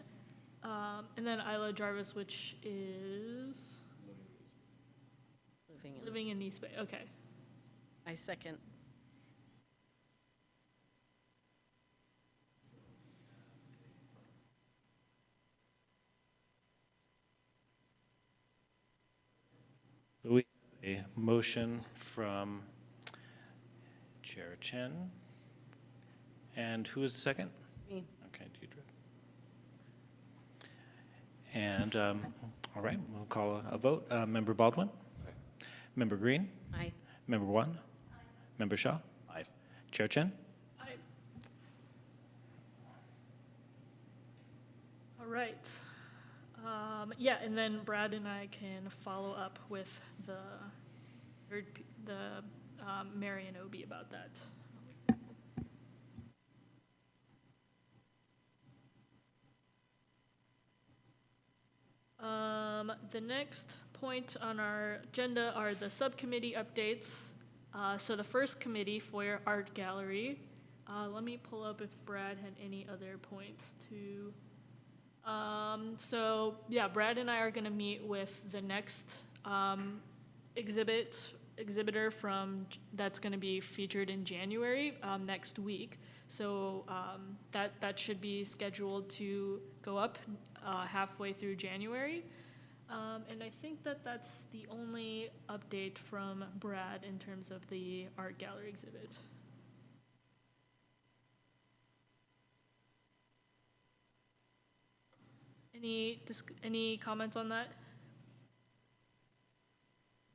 Isla Jarvis, which is Living in East Bay. Okay. I second. We have a motion from Chair Chen. And who is the second? Me. Okay, Deidre. And, all right, we'll call a vote. Member Baldwin? Aye. Member Green? Aye. Member Wan? Member Shaw? Aye. Chair Chen? All right. Yeah, and then Brad and I can follow up with the Mary and Obi about that. The next point on our agenda are the subcommittee updates. So the first committee, Foyer Art Gallery. Let me pull up if Brad had any other points to. So yeah, Brad and I are gonna meet with the next exhibitor that's gonna be featured in January next week. So that should be scheduled to go up halfway through January. And I think that's the only update from Brad in terms of the art gallery exhibit. Any comments on that?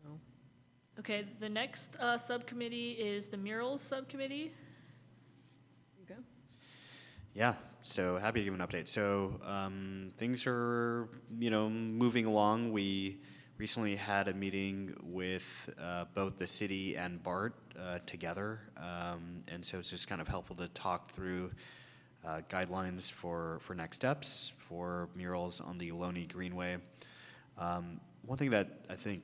No. Okay, the next subcommittee is the murals subcommittee. You go. Yeah, so happy to give an update. So things are, moving along. We recently had a meeting with both the city and BART together, and so it's just kind of helpful to talk through guidelines for next steps for murals on the Albany Greenway. One thing that I think,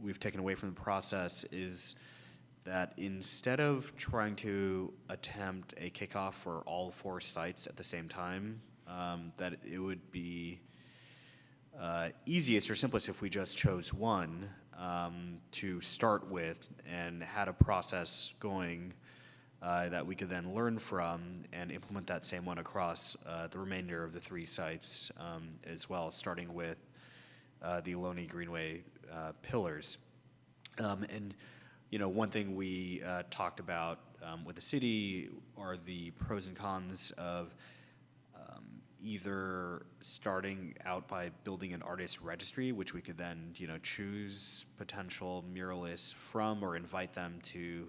we've taken away from the process is that instead of trying to attempt a kickoff for all 4 sites at the same time, that it would be easiest or simplest if we just chose one to start with and had a process going that we could then learn from and implement that same one across the remainder of the 3 sites as well, starting with the Albany Greenway pillars. And one thing we talked about with the city are the pros and cons of either starting out by building an artist registry, which we could then, choose potential muralists from or invite them to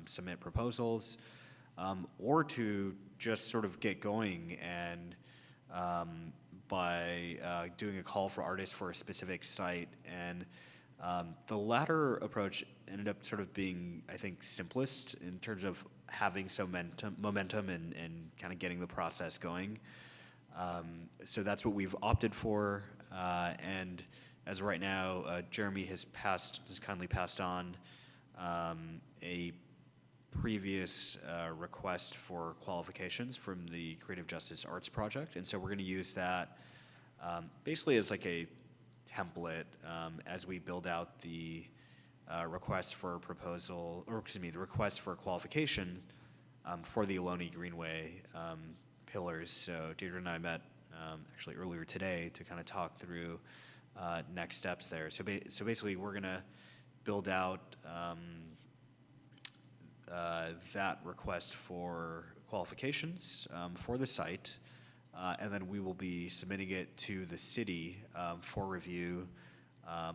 submit proposals, or to just sort of get going and by doing a call for artists for a specific site. And the latter approach ended up sort of being, I think, simplest in terms of having some momentum and kind of getting the process going. So that's what we've opted for, and as of right now, Jeremy has kindly passed on a previous request for qualifications from the Creative Justice Arts Project, and so we're going to use that basically as like a template as we build out the request for proposal, or excuse me, the request for qualification for the Albany Greenway pillars. So Deirdre and I met actually earlier today to kind of talk through next steps there. So basically, we're going to build out that request for qualifications for the site, and then we will be submitting it to the city for review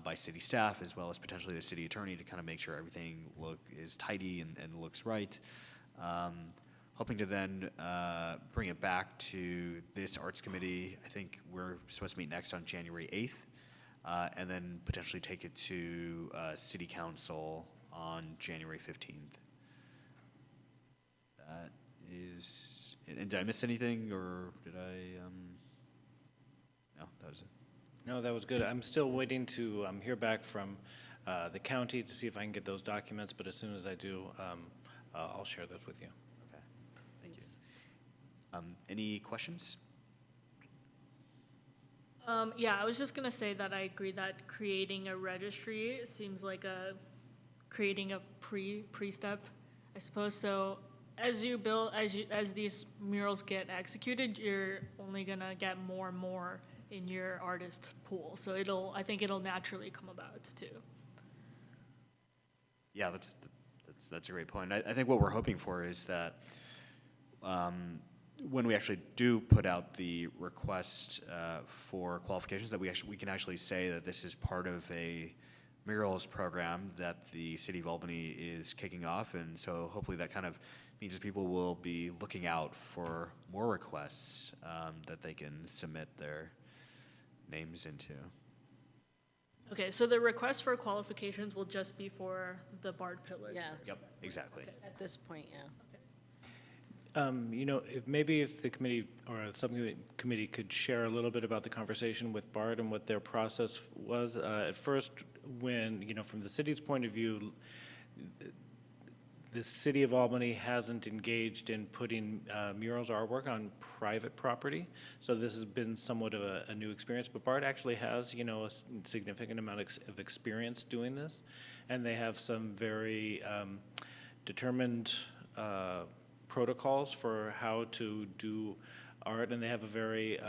by city staff, as well as potentially the city attorney, to kind of make sure everything is tidy and looks right. Hoping to then bring it back to this arts committee. I think we're supposed to meet next on January 8th, and then potentially take it to city council on January 15th. That is, and did I miss anything, or did I, no, that was it. No, that was good. I'm still waiting to hear back from the county to see if I can get those documents, but as soon as I do, I'll share those with you. Thank you. Any questions? Yeah, I was just gonna say that I agree that creating a registry seems like creating a pre-step, I suppose. So as you build, as these murals get executed, you're only gonna get more and more in your artist pool. So I think it'll naturally come about too. Yeah, that's a great point. I think what we're hoping for is that when we actually do put out the request for qualifications, that we can actually say that this is part of a murals program that the City of Albany is kicking off, and so hopefully that kind of means that people will be looking out for more requests that they can submit their names into. Okay, so the request for qualifications will just be for the BART pillars? Yeah. Yep, exactly. At this point, yeah. If the committee or the subcommittee could share a little bit about the conversation with BART and what their process was. At first, when, from the city's point of view, the city of Albany hasn't engaged in putting murals or artwork on private property. So this has been somewhat of a new experience, but BART actually has, a significant amount of experience doing this. And they have some very determined protocols for how to do art, and they have a very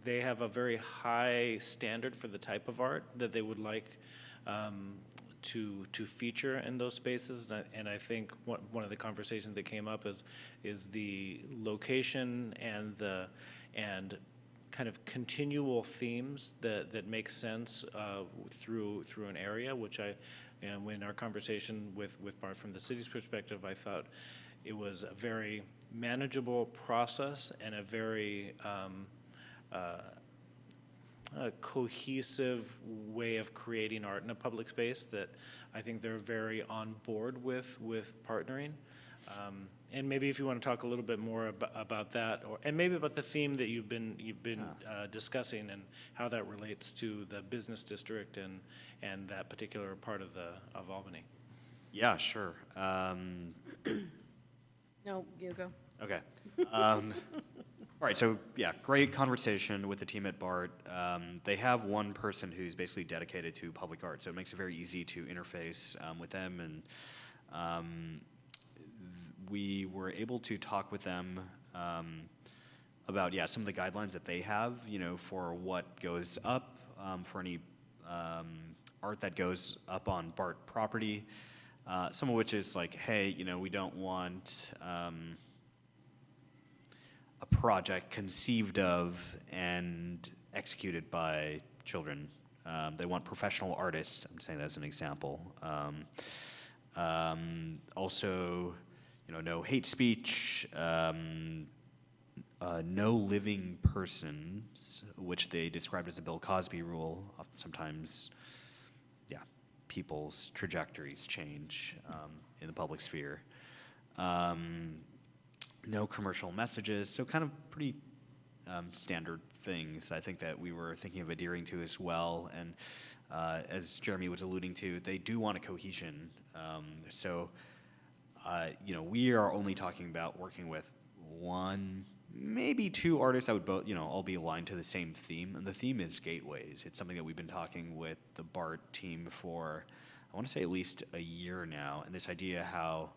they have a very high standard for the type of art that they would like to feature in those spaces. And I think one of the conversations that came up is the location and kind of continual themes that make sense through an area, and when our conversation with Bart from the city's perspective, I thought it was a very manageable process and a very a cohesive way of creating art in a public space that I think they're very on board with partnering. And maybe if you want to talk a little bit more about that, and maybe about the theme that you've been discussing and how that relates to the business district and that particular part of Albany. Yeah, sure. No, you go. Okay. All right, so yeah, great conversation with the team at BART. They have one person who's basically dedicated to public art, so it makes it very easy to interface with them. And we were able to talk with them about, yeah, some of the guidelines that they have, for what goes up, for any art that goes up on BART property. Some of which is like, hey, we don't want a project conceived of and executed by children. They want professional artists. I'm saying that as an example. Also, no hate speech, no living persons, which they described as the Bill Cosby rule. Sometimes, yeah, people's trajectories change in the public sphere. No commercial messages, so kind of pretty standard things I think that we were thinking of adhering to as well. And as Jeremy was alluding to, they do want a cohesion. We are only talking about working with one, maybe two artists that would both, all be aligned to the same theme. And the theme is gateways. It's something that we've been talking with the BART team for, I want to say at least a year now. And this idea how,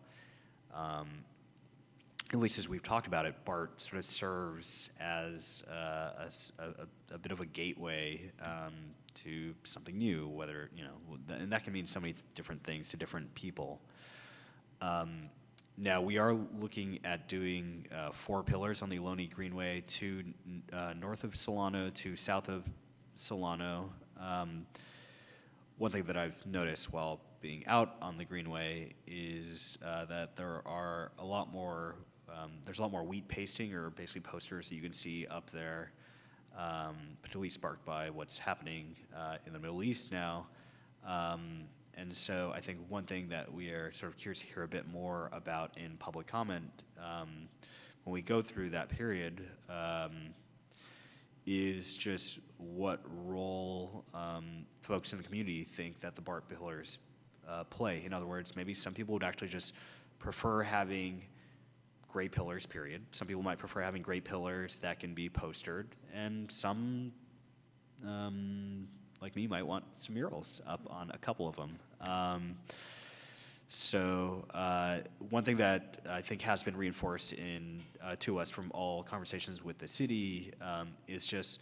at least as we've talked about it, BART sort of serves as a bit of a gateway to something new, whether, and that can mean so many different things to different people. Now, we are looking at doing 4 pillars on the Albany Greenway, 2 north of Solano, 2 south of Solano. One thing that I've noticed while being out on the Greenway is that there's a lot more wheat pasting, or basically posters that you can see up there, particularly sparked by what's happening in the Middle East now. And so I think one thing that we are sort of curious to hear a bit more about in public comment when we go through that period is just what role folks in the community think that the BART pillars play. In other words, maybe some people would actually just prefer having gray pillars, period. Some people might prefer having gray pillars that can be postered, and some like me, might want some murals up on a couple of them. One thing that I think has been reinforced to us from all conversations with the city is just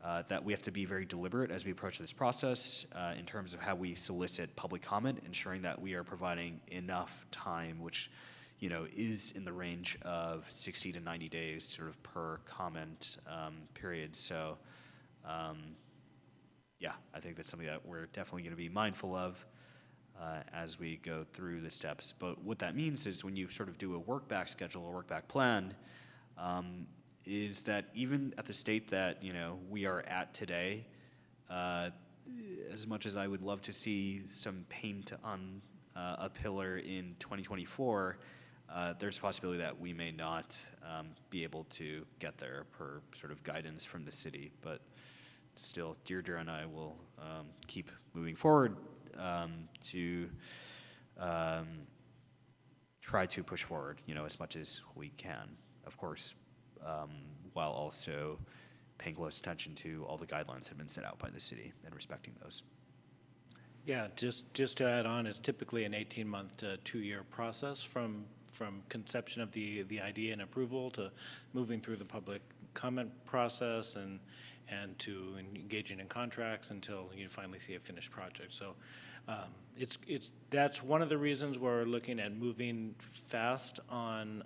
that we have to be very deliberate as we approach this process in terms of how we solicit public comment, ensuring that we are providing enough time, which is in the range of 60 to 90 days sort of per comment period. So yeah, I think that's something that we're definitely going to be mindful of as we go through the steps. But what that means is when you sort of do a work back schedule or work back plan, is that even at the state that we are at today, as much as I would love to see some paint on a pillar in 2024, there's a possibility that we may not be able to get there per sort of guidance from the city. But still, Deirdre and I will keep moving forward to try to push forward, as much as we can, of course, while also paying close attention to all the guidelines that have been set out by the city and respecting those. Yeah, just to add on, it's typically an 18-month to 2-year process from conception of the idea and approval to moving through the public comment process and to engaging in contracts until you finally see a finished project. So that's one of the reasons we're looking at moving fast on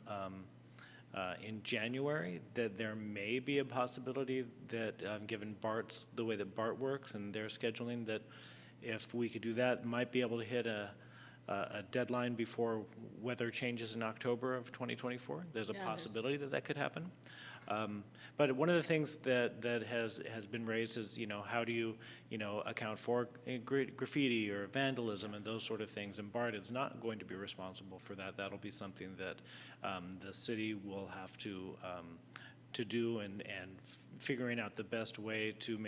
in January, that there may be a possibility that given the way that BART works and their scheduling, that if we could do that, might be able to hit a deadline before weather changes in October of 2024. There's a possibility that could happen. But one of the things that has been raised is, how do you, account for graffiti or vandalism and those sort of things? And BART is not going to be responsible for that. That'll be something that the city will have to do, and figuring out the best way to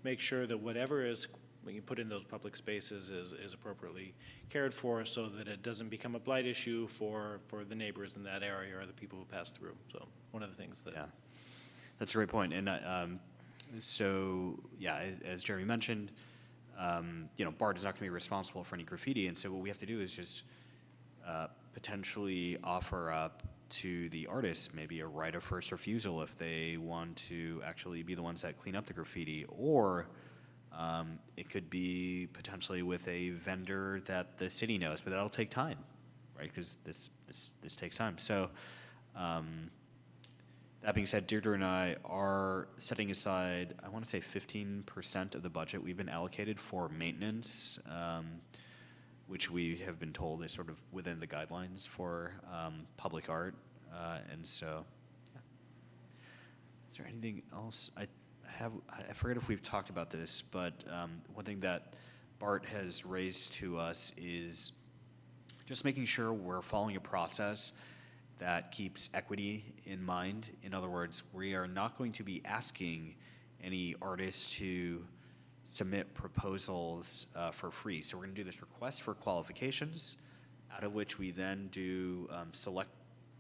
make sure that whatever is when you put in those public spaces is appropriately cared for, so that it doesn't become a blight issue for the neighbors in that area or the people who pass through. So one of the things that. Yeah, that's a great point. And so, yeah, as Jeremy mentioned, BART is not going to be responsible for any graffiti. And so what we have to do is just potentially offer up to the artists maybe a right of first refusal if they want to actually be the ones that clean up the graffiti, or it could be potentially with a vendor that the city knows, but that'll take time, right? Because this takes time. So that being said, Deirdre and I are setting aside, I want to say 15% of the budget we've been allocated for maintenance, which we have been told is sort of within the guidelines for public art. And so, yeah. Is there anything else? I forget if we've talked about this, but one thing that BART has raised to us is just making sure we're following a process that keeps equity in mind. In other words, we are not going to be asking any artists to submit proposals for free. So we're going to do this request for qualifications, out of which we then do select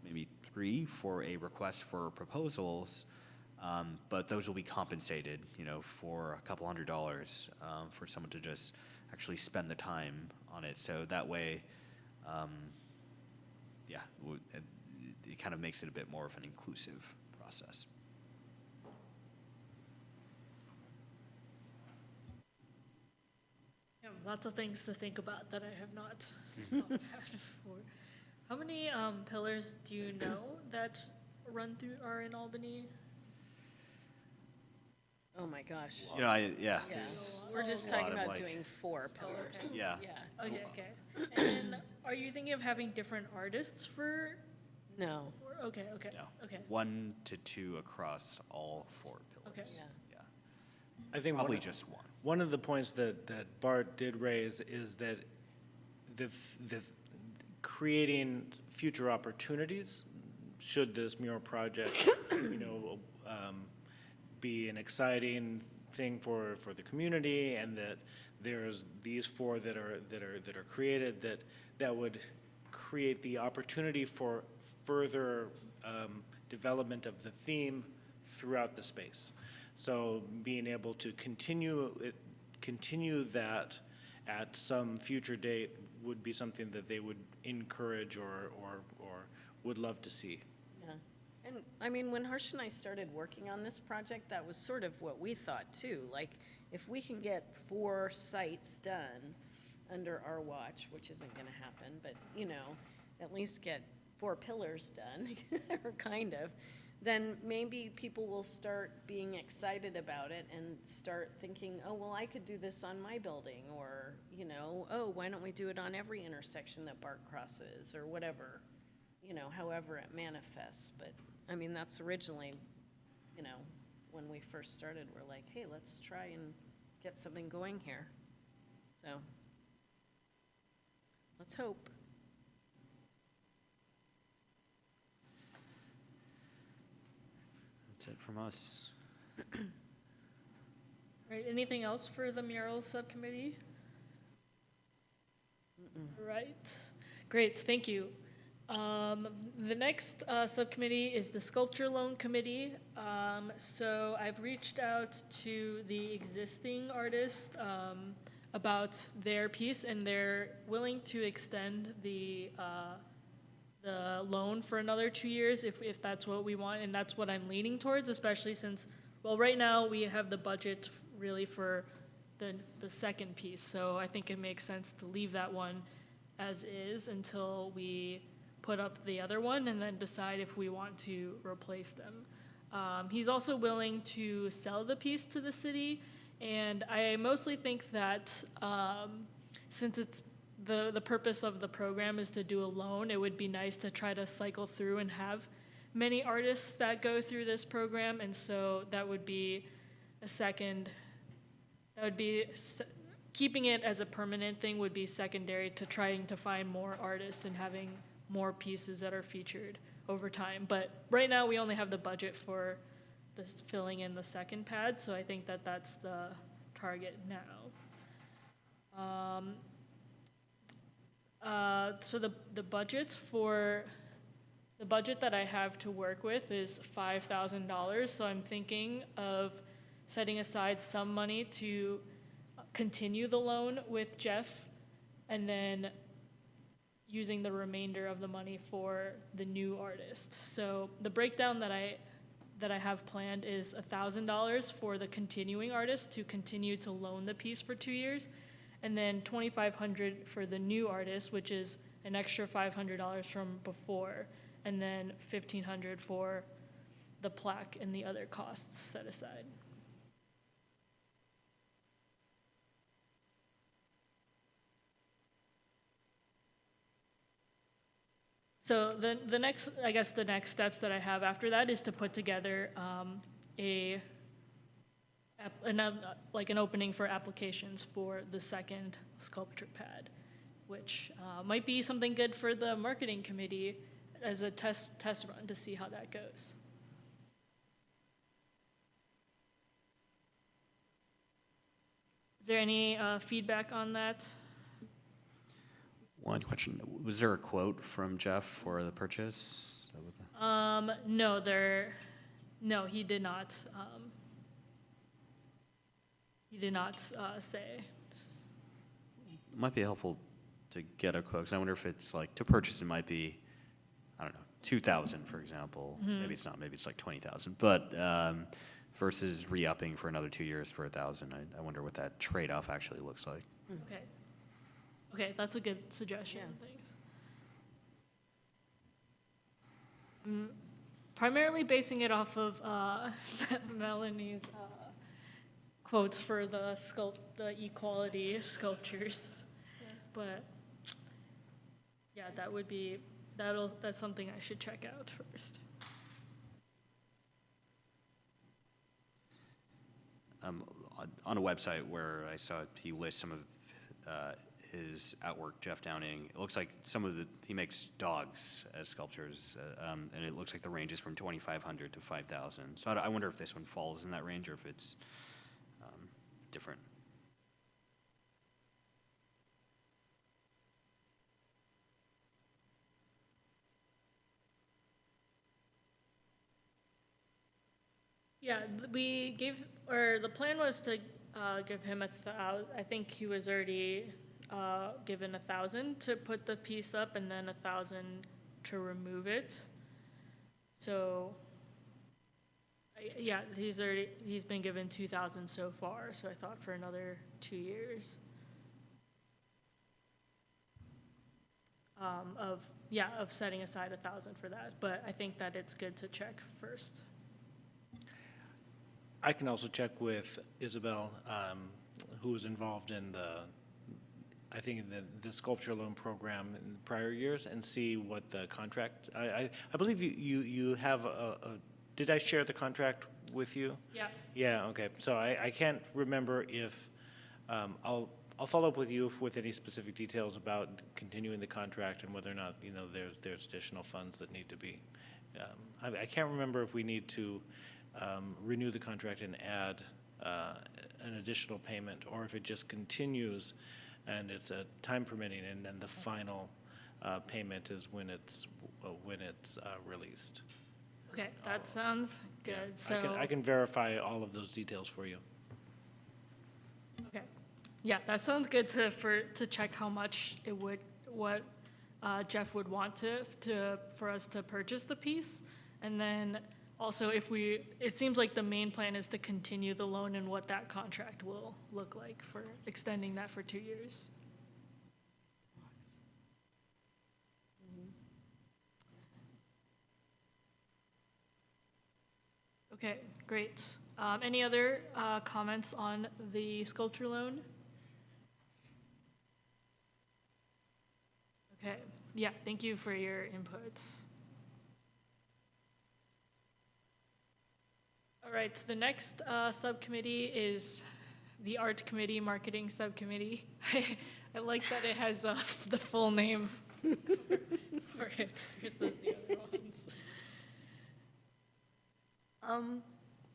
maybe 3 for a request for proposals. But those will be compensated, for a couple $100 for someone to just actually spend the time on it. So that way, it kind of makes it a bit more of an inclusive process. Yeah, lots of things to think about that I have not thought about before. How many pillars do you know that are in Albany? Oh, my gosh. Yeah. Yeah, there's we're just a lot talking of, about like- doing 4 pillars. Yeah. Yeah. Okay. And are you thinking of having different artists for? No, Okay. No. Okay. 1 to 2 across all 4 pillars. Okay. yeah. I think Probably just one. One of the points that BART did raise is that the creating future opportunities, should this mural project, be an exciting thing for the community, and that there's these 4 that are created, that would create the opportunity for further development of the theme throughout the space. So being able to continue that at some future date would be something that they would encourage or would love to see. Yeah. And I mean, when Harsh and I started working on this project, that was sort of what we thought too. Like, if we can get 4 sites done under our watch, which isn't going to happen, but, at least get 4 pillars done, or kind of, then maybe people will start being excited about it and start thinking, oh, well, I could do this on my building, or, oh, why don't we do it on every intersection that BART crosses, or whatever, however it manifests. But, I mean, that's originally, when we first started, we're like, hey, let's try and get something going here. So, let's hope. That's it from us. Right, anything else for the murals subcommittee? Right, great, thank you. The next subcommittee is the sculpture loan committee. So I've reached out to the existing artists about their piece, and they're willing to extend the loan for another 2 years if that's what we want, and that's what I'm leaning towards, especially since, well, right now we have the budget really for the second piece, so I think it makes sense to leave that one as is until we put up the other one and then decide if we want to replace them. He's also willing to sell the piece to the city, and I mostly think that since it's the purpose of the program is to do a loan, it would be nice to try to cycle through and have many artists that go through this program, and so that would be a second, keeping it as a permanent thing would be secondary to trying to find more artists and having more pieces that are featured over time. But right now, we only have the budget for this filling in the second pad, so I think that that's the target now. So the budget that I have to work with is $5,000, so I'm thinking of setting aside some money to continue the loan with Jeff, and then using the remainder of the money for the new artist. So the breakdown that I have planned is $1,000 for the continuing artist to continue to loan the piece for 2 years, and then $2,500 for the new artist, which is an extra $500 from before, and then $1,500 for the plaque and the other costs set aside. So the next steps that I have after that is to put together an opening for applications for the second sculpture pad, which might be something good for the marketing committee as a test run to see how that goes. Is there any feedback on that? One question, was there a quote from Jeff for the purchase? No, he did not. He did not say. It might be helpful to get a quote, because I wonder if it's like, to purchase it might be, I don't know, 2,000, for example. Maybe it's not, maybe it's like 20,000, but versus re-upping for another 2 years for 1,000. I wonder what that trade-off actually looks like. Okay. Okay, that's a good suggestion. Thanks. Primarily basing it off of Melanie's quotes for the equality sculptures, but yeah, that's something I should check out first. On a website where I saw he lists some of his artwork, Jeff Downing, it looks like he makes dogs as sculptures, and it looks like the range is from 2,500 to 5,000. So I wonder if this one falls in that range or if it's different. Yeah, the plan was to give him I think he was already given 1,000 to put the piece up and then 1,000 to remove it. So, yeah, he's been given 2,000 so far, so I thought for another 2 years. Of setting aside 1,000 for that, but I think that it's good to check first. I can also check with Isabel, who was involved in the sculpture loan program in prior years, and see what the contract. I believe you have did I share the contract with you? Yeah. Yeah. Okay. So I can't remember if I'll follow up with you with any specific details about continuing the contract and whether or not there's additional funds that need to be. I can't remember if we need to renew the contract and add an additional payment, or if it just continues and it's a time permitting, and then the final payment is when it's released. Okay, that sounds good. Yeah. So I can verify all of those details for you. okay, yeah, that sounds good to check how much what Jeff would want for us to purchase the piece, and then also it seems like the main plan is to continue the loan and what that contract will look like for extending that for 2 years. Okay, great. Any other comments on the sculpture loan? Okay, yeah, thank you for your inputs. All right, the next subcommittee is the Art Committee, Marketing Subcommittee. I like that it has the full name for it versus the other ones.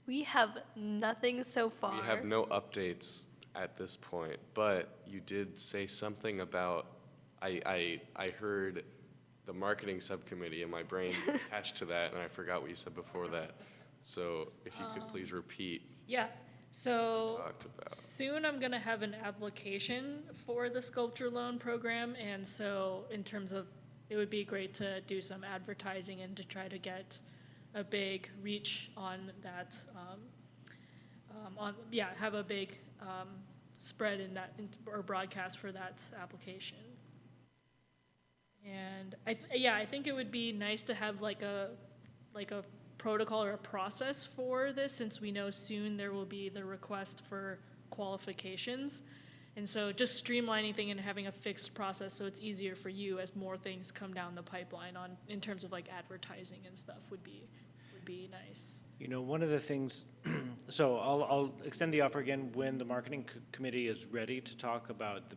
We have nothing so far. We have no updates at this point, but you did say something about, I heard the marketing subcommittee and my brain attached to that, and I forgot what you said before that. So if you could please repeat. Yeah, so Talked about. soon I'm gonna have an application for the sculpture loan program, and so in terms of, it would be great to do some advertising and to try to get a big reach on that, have a big spread in that, or broadcast for that application. And I think it would be nice to have like a protocol or a process for this, since we know soon there will be the request for qualifications. And so just streamlining things and having a fixed process so it's easier for you as more things come down the pipeline in terms of like advertising and stuff would be nice. You know, one of the things, so I'll extend the offer again when the marketing committee is ready to talk about the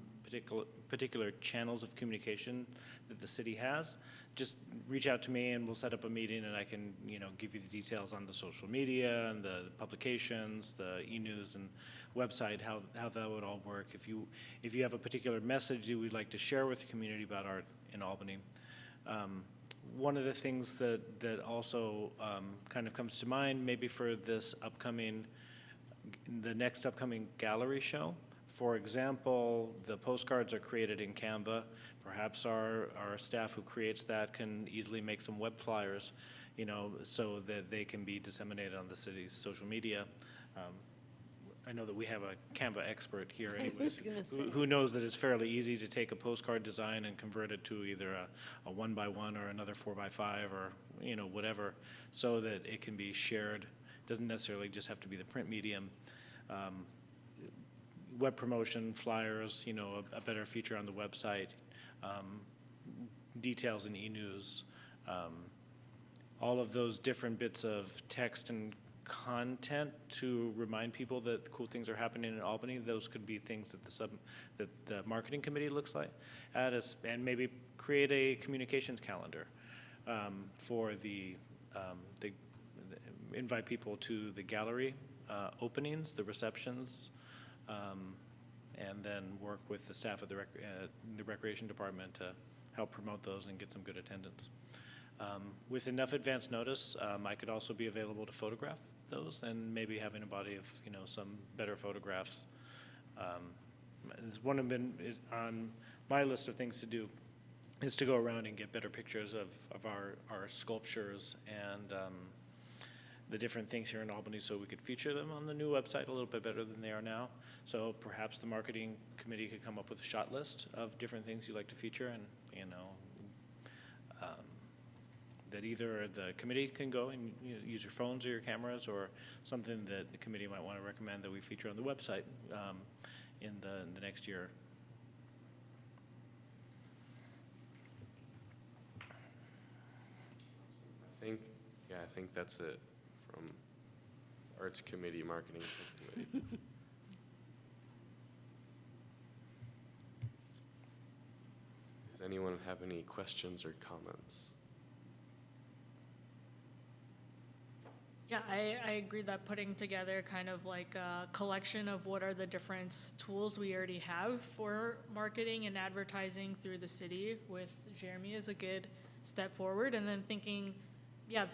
particular channels of communication that the city has. Just reach out to me and we'll set up a meeting, and I can, give you the details on the social media and the publications, the e-news and website, how that would all work. If you have a particular message you would like to share with the community about art in Albany. One of the things that also kind of comes to mind, maybe for the next upcoming gallery show. For example, the postcards are created in Canva. Perhaps our staff who creates that can easily make some web flyers, so that they can be disseminated on the city's social media. I know that we have a Canva expert here anyways, who knows that it's fairly easy to take a postcard design and convert it to either a 1x1 or another 4x5 or, whatever, so that it can be shared. It doesn't necessarily just have to be the print medium. Web promotion, flyers, a better feature on the website, details in e-news, all of those different bits of text and content to remind people that cool things are happening in Albany. Those could be things that the marketing committee looks like at us, and maybe create a communications calendar for the invite people to the gallery openings, the receptions, and then work with the staff of the recreation department to help promote those and get some good attendance. With enough advance notice, I could also be available to photograph those, and maybe having a body of some better photographs. One of them on my list of things to do is to go around and get better pictures of our sculptures and the different things here in Albany, so we could feature them on the new website a little bit better than they are now. So perhaps the marketing committee could come up with a shot list of different things you'd like to feature, and that either the committee can go and use your phones or your cameras, or something that the committee might want to recommend that we feature on the website in the next year. I think that's it from Arts Committee, Marketing Subcommittee. Does anyone have any questions or comments? Yeah, I agree that putting together kind of like a collection of what are the different tools we already have for marketing and advertising through the city with Jeremy is a good step forward. And then thinking,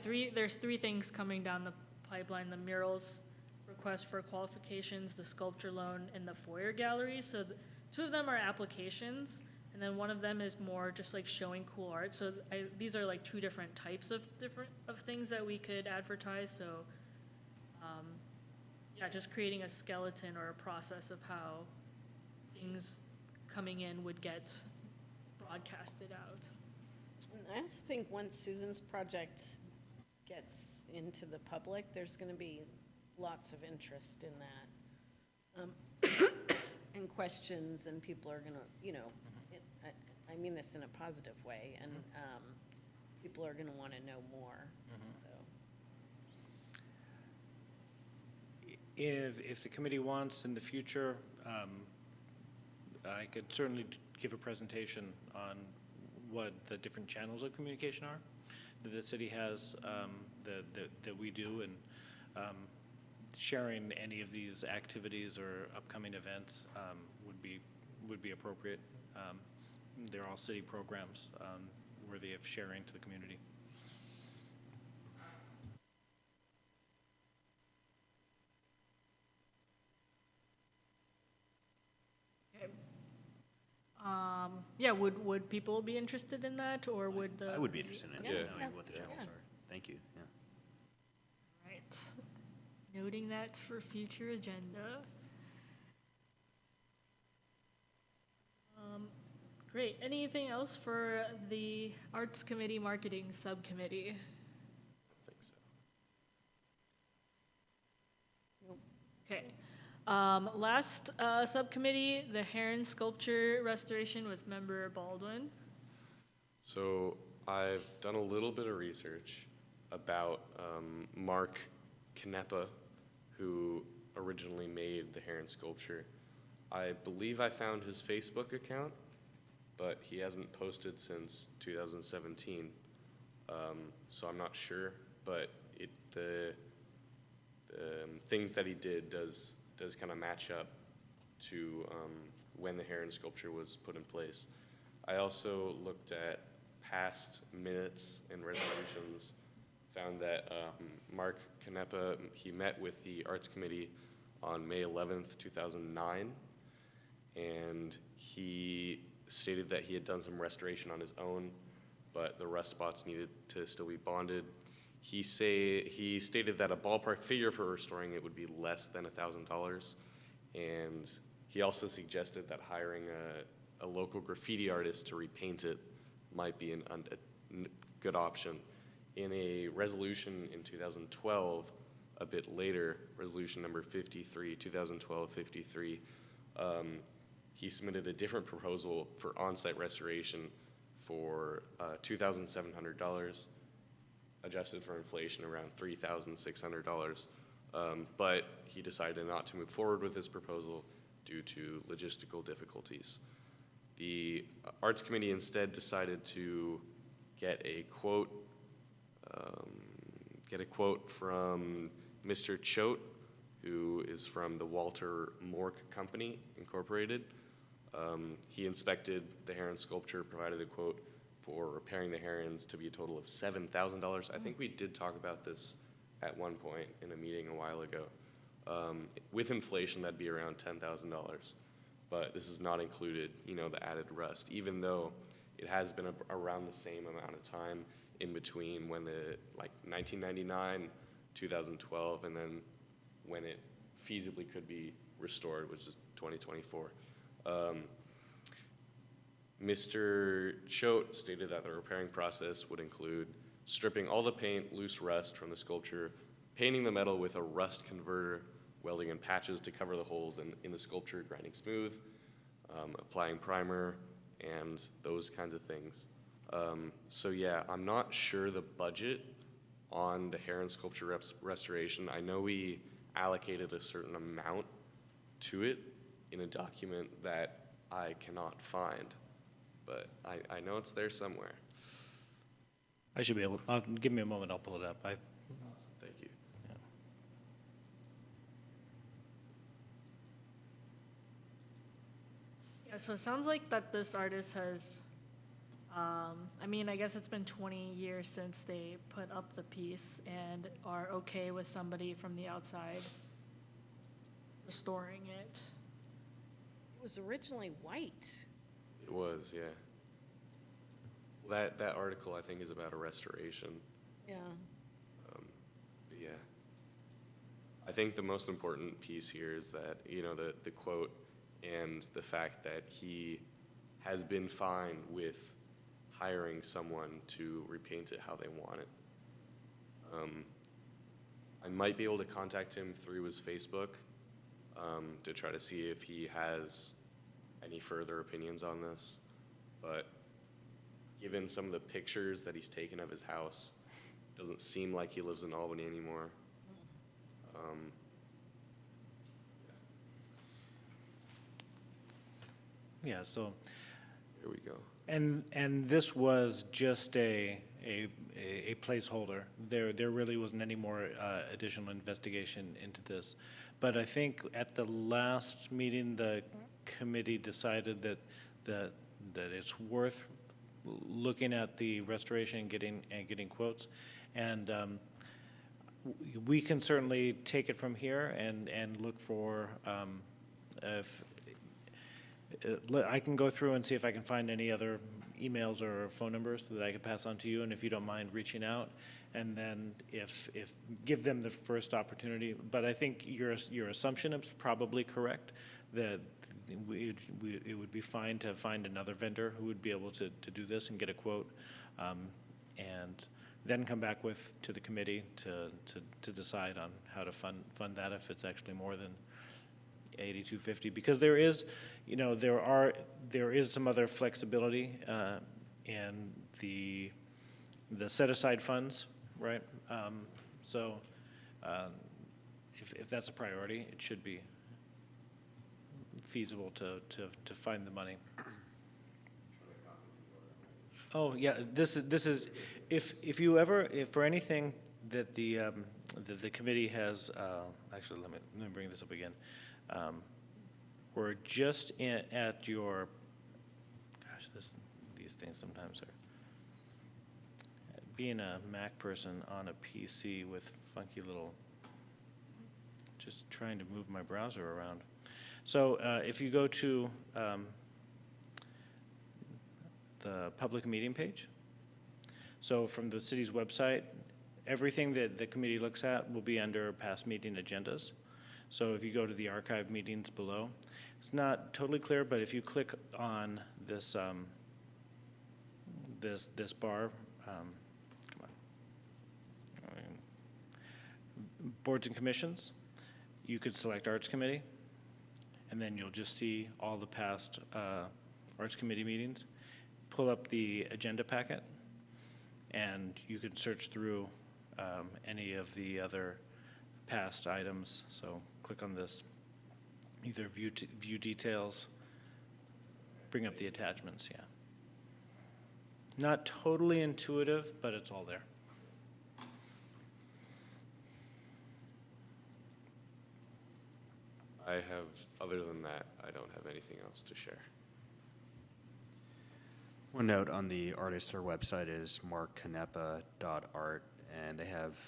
there's three things coming down the pipeline: the murals request for qualifications, the sculpture loan, and the Foyer gallery. So two of them are applications, and then one of them is more just like showing cool art. So these are like two different types of things that we could advertise. So just creating a skeleton or a process of how things coming in would get broadcasted out. I also think once Susan's project gets into the public, there's going to be lots of interest in that, and questions, and people are going to, I mean this in a positive way, and people are going to want to know more. So If the committee wants in the future, I could certainly give a presentation on what the different channels of communication are that the city has, that we do, and sharing any of these activities or upcoming events would be appropriate. They're all city programs worthy of sharing to the community. Okay. Yeah, would people be interested in that, or would the? I would be interested in Yeah. knowing what the Yeah. channels are. Thank you, yeah. Right. Noting that for future agenda. Great. Anything else for the Arts Committee Marketing Subcommittee? I think so. Okay. Last subcommittee, the Heron Sculpture Restoration with member Baldwin. So I've done a little bit of research about Mark Canepa, who originally made the Heron sculpture. I believe I found his Facebook account, but he hasn't posted since 2017. So I'm not sure, but the things that he did does kind of match up to when the Heron sculpture was put in place. I also looked at past minutes and resolutions, found that Mark Canepa, he met with the Arts Committee on May 11th, 2009, and he stated that he had done some restoration on his own, but the rust spots needed to still be bonded. He stated that a ballpark figure for restoring it would be less than $1,000, and he also suggested that hiring a local graffiti artist to repaint it might be a good option. In a resolution in 2012, a bit later, resolution number 53, 2012-53, he submitted a different proposal for on-site restoration for $2,700, adjusted for inflation around $3,600. But he decided not to move forward with his proposal due to logistical difficulties. The Arts Committee instead decided to get a quote from Mr. Choate, who is from the Walter Mork Company, Incorporated. He inspected the heron sculpture, provided a quote for repairing the herons to be a total of $7,000. I think we did talk about this at one point in a meeting a while ago. With inflation, that'd be around $10,000. But this is not included, the added rust, even though it has been around the same amount of time in between when 1999, 2012, and then when it feasibly could be restored, which is 2024. Mr. Choate stated that the repairing process would include stripping all the paint, loose rust from the sculpture, painting the metal with a rust converter, welding in patches to cover the holes in the sculpture, grinding smooth, applying primer, and those kinds of things. So yeah, I'm not sure the budget on the heron sculpture restoration. I know we allocated a certain amount to it in a document that I cannot find, but I know it's there somewhere. I should be able, give me a moment, I'll pull it up. Thank you. Yeah, so it sounds like that this artist has, I guess it's been 20 years since they put up the piece and are okay with somebody from the outside restoring it. It was originally white. It was, yeah. That article, I think, is about a restoration. Yeah. But yeah. I think the most important piece here is that, the quote and the fact that he has been fine with hiring someone to repaint it how they want it. I might be able to contact him through his Facebook to try to see if he has any further opinions on this. But given some of the pictures that he's taken of his house, doesn't seem like he lives in Albany anymore. Yeah, so, Here we go. and this was just a placeholder. There really wasn't any more additional investigation into this. But I think at the last meeting, the committee decided that it's worth looking at the restoration and getting quotes. And we can certainly take it from here and look for, if, I can go through and see if I can find any other emails or phone numbers that I could pass on to you, and if you don't mind reaching out, and then if give them the first opportunity. But I think your assumption is probably correct, that it would be fine to find another vendor who would be able to do this and get a quote, and then come back to the committee to decide on how to fund that if it's actually more than $82.50, because there is some other flexibility in the set aside funds, right? So if that's a priority, it should be feasible to find the money. Oh yeah, this is if you ever, if for anything that the committee has, actually let me bring this up again. We're just at your, gosh, these things sometimes are, being a Mac person on a PC with funky little, just trying to move my browser around. So if you go to the public meeting page, so from the city's website, everything that the committee looks at will be under past meeting agendas. So if you go to the archive meetings below, it's not totally clear, but if you click on this this bar, come on, boards and commissions, you could select Arts Committee, and then you'll just see all the past Arts Committee meetings. Pull up the agenda packet, and you can search through any of the other past items. So click on this, either view details, bring up the attachments, yeah. Not totally intuitive, but it's all there. I have, other than that, I don't have anything else to share. One note on the artist, their website is markcanepa.art, and they have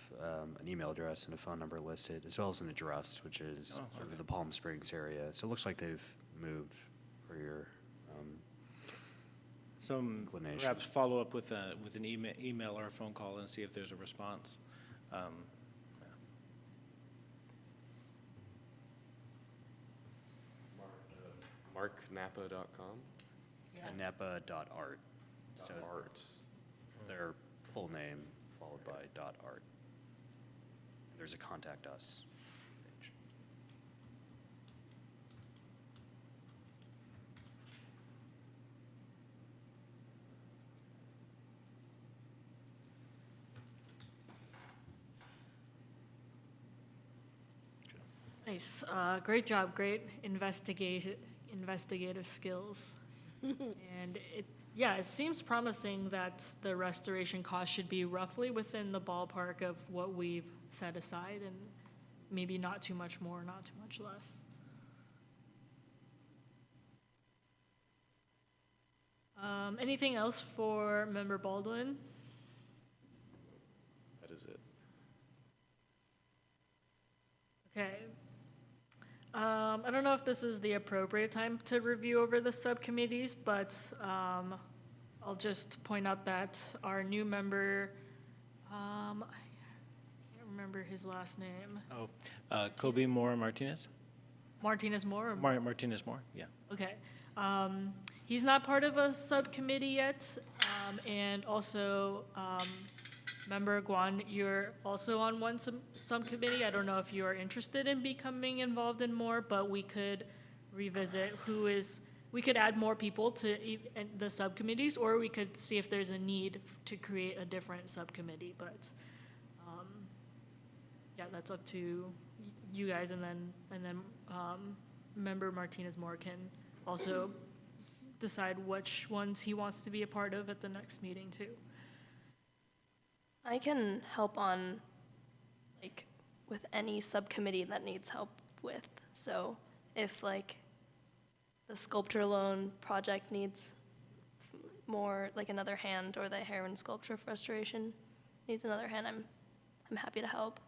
an email address and a phone number listed, as well as an address, which is sort of the Palm Springs area. So it looks like they've moved for your So inclination. perhaps follow up with an email or a phone call and see if there's a response. MarkNapa.com? Canepa.art. So Art. their full name followed by .art. There's a contact us page. Nice. Great job. Great investigative skills. And it seems promising that the restoration cost should be roughly within the ballpark of what we've set aside, and maybe not too much more, not too much less. Anything else for Member Baldwin? That is it. Okay. I don't know if this is the appropriate time to review over the subcommittees, but I'll just point out that our new member, I can't remember his last name. Kobe Moore Martinez? Martinez Moore? Martinez Moore, yeah. Okay. He's not part of a subcommittee yet, and also, Member Guan, you're also on one subcommittee. I don't know if you are interested in becoming involved in more, but we could revisit we could add more people to the subcommittees, or we could see if there's a need to create a different subcommittee, but, that's up to you guys, and then Member Martinez Moore can also decide which ones he wants to be a part of at the next meeting too. I can help on, like, with any subcommittee that needs help with. So if, like, the sculpture loan project needs more, like, another hand, or the heron sculpture for restoration needs another hand, I'm happy to help.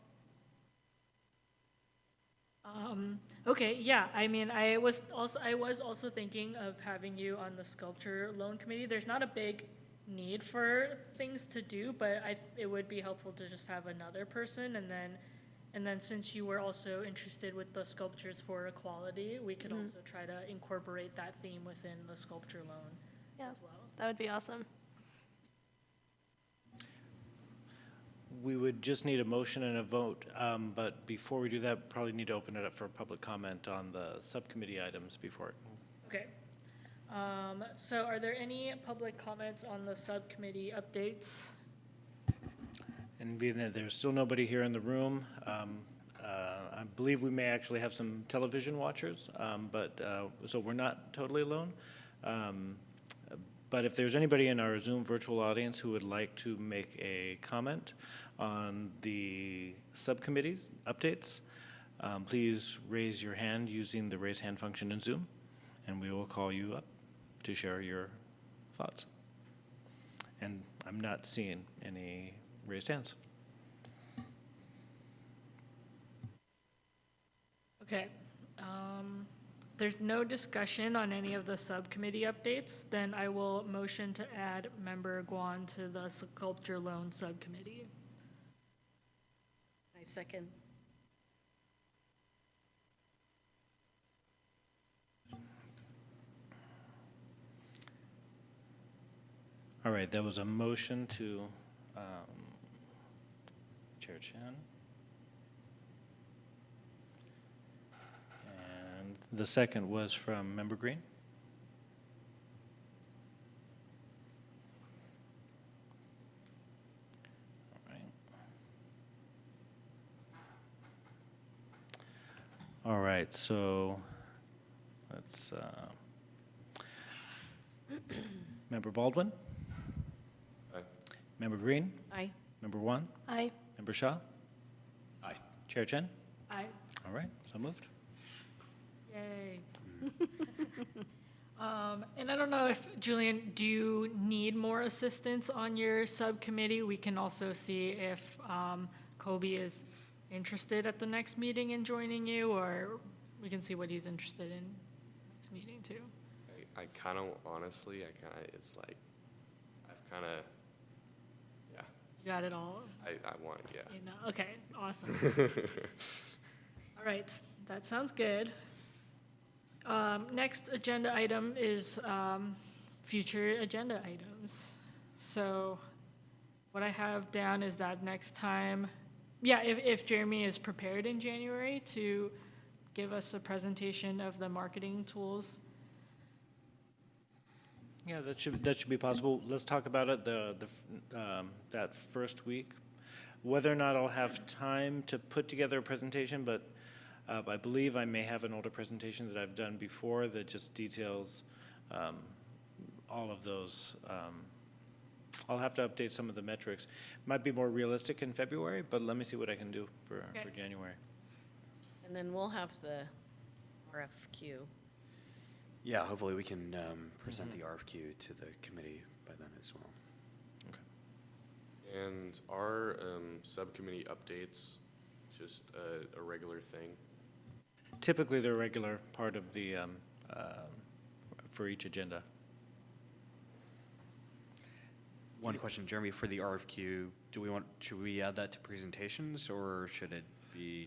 Okay, yeah, I mean, I was also thinking of having you on the sculpture loan committee. There's not a big need for things to do, but it would be helpful to just have another person, and then since you were also interested with the sculptures for equality, we could also try to incorporate that theme within the sculpture loan Yeah, as well. that would be awesome. We would just need a motion and a vote, but before we do that, probably need to open it up for public comment on the subcommittee items before. Okay. So are there any public comments on the subcommittee updates? And being that there's still nobody here in the room, I believe we may actually have some television watchers, so we're not totally alone. But if there's anybody in our Zoom virtual audience who would like to make a comment on the subcommittees updates, please raise your hand using the raise hand function in Zoom, and we will call you up to share your thoughts. And I'm not seeing any raised hands. Okay. There's no discussion on any of the subcommittee updates, then I will motion to add Member Guan to the sculpture loan subcommittee. I second. All right, there was a motion to Chair Chan. And the second was from Member Green. All right. All right, so let's, Member Baldwin? Aye. Member Green? Aye. Member Wan? Aye. Member Shaw? Aye. Chair Chen? Aye. All right, so moved. Yay. And I don't know if, Julian, do you need more assistance on your subcommittee? We can also see if Kobe is interested at the next meeting in joining you, or we can see what he's interested in next meeting too. I kind of, honestly, it's like, I've kind of, yeah, You got it all? I want, yeah. You know, okay, awesome. All right, that sounds good. Next agenda item is future agenda items. So what I have down is that next time, yeah, if Jeremy is prepared in January to give us a presentation of the marketing tools. Yeah, that should be possible. Let's talk about it that first week. Whether or not I'll have time to put together a presentation, but I believe I may have an older presentation that I've done before that just details all of those. I'll have to update some of the metrics. Might be more realistic in February, but let me see what I can do for January. And then we'll have the RFQ. Yeah, hopefully we can present the RFQ to the committee by then as well. And are subcommittee updates just a regular thing? Typically, they're a regular part of the for each agenda. One question, Jeremy, for the RFQ, should we add that to presentations, or should it be?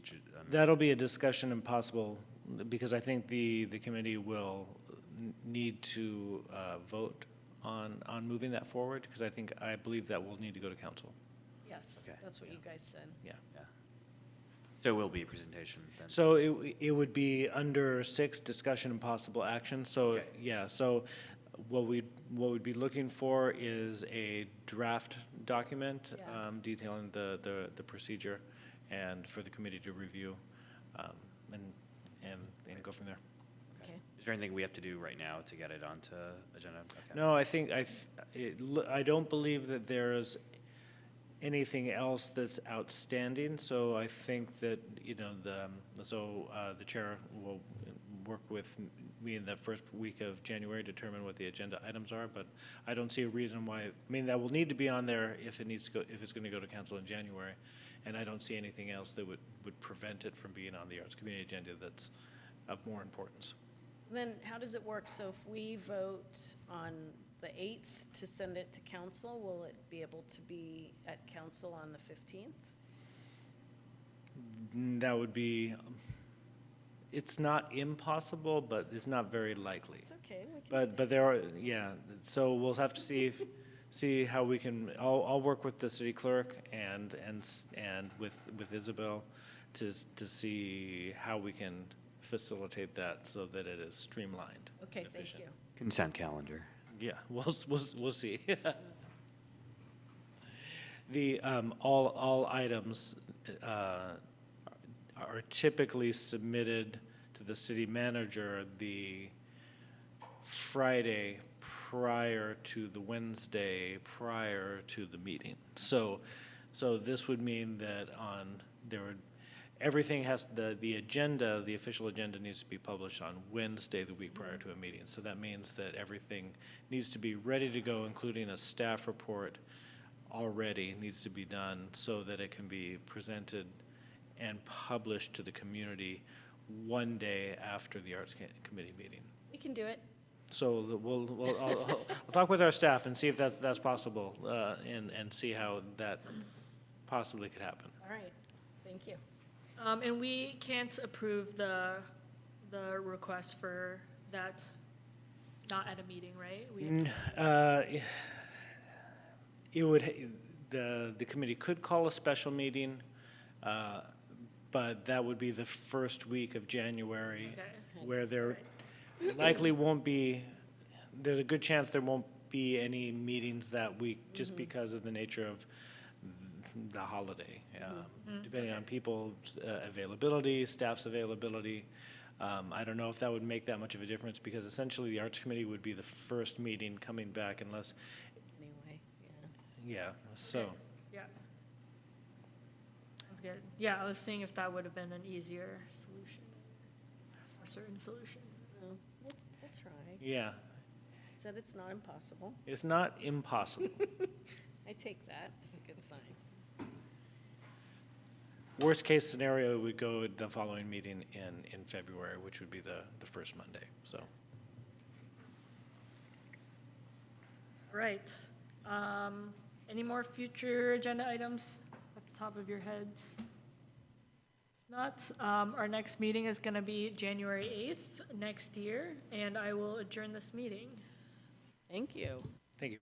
That'll be a discussion and possible, because I think the committee will need to vote on moving that forward, because I believe that will need to go to council. Yes, Okay. that's what you guys said. Yeah. Yeah. So it will be a presentation then? So it would be under 6, discussion and possible action. So, Okay. yeah, so what we'd be looking for is a draft document Yeah. detailing the procedure, and for the committee to review and go from there. Okay. Is there anything we have to do right now to get it onto agenda? Okay. No, I think, I don't believe that there is anything else that's outstanding, so I think that, you know, the chair will work with me in the first week of January, determine what the agenda items are, but I don't see a reason why, I mean, that will need to be on there if it needs to go, if it's gonna go to council in January, and I don't see anything else that would prevent it from being on the Arts Community agenda that's of more importance. Then how does it work? So if we vote on the 8th to send it to council, will it be able to be at council on the 15th? That would be, it's not impossible, but it's not very likely. It's okay. We can But there are, yeah, so we'll have to see how we can, I'll work with the city clerk and with Isabel to see how we can facilitate that so that it is streamlined. Okay, and thank efficient. you. Consent calendar. Yeah, we'll see. The, all items are typically submitted to the city manager the Friday prior to the Wednesday prior to the meeting. So this would mean that everything has, the agenda, the official agenda needs to be published on Wednesday, the week prior to a meeting. So that means that everything needs to be ready to go, including a staff report already needs to be done so that it can be presented and published to the community one day after the Arts Committee meeting. We can do it. So I'll talk with our staff and see if that's possible, and see how that possibly could happen. All right, thank you. And we can't approve the request for that, not at a meeting, right? It would, the committee could call a special meeting, but that would be the first week of January, Okay. where there likely won't be, there's a good chance there won't be any meetings that week, just because of the nature of the holiday, depending on people's availability, staff's availability. I don't know if that would make that much of a difference, because essentially the Arts Committee would be the first meeting coming back unless, Anyway, yeah. yeah, so. Yeah. Sounds good. Yeah, I was seeing if that would have been an easier solution, or certain solution. Well, we'll try. Yeah, Said it's not impossible. it's not impossible. I take that as a good sign. Worst case scenario, we go the following meeting in February, which would be the first Monday, so. Right. Any more future agenda items at the top of your heads? Not. Our next meeting is going to be January 8th next year, and I will adjourn this meeting. Thank you. Thank you.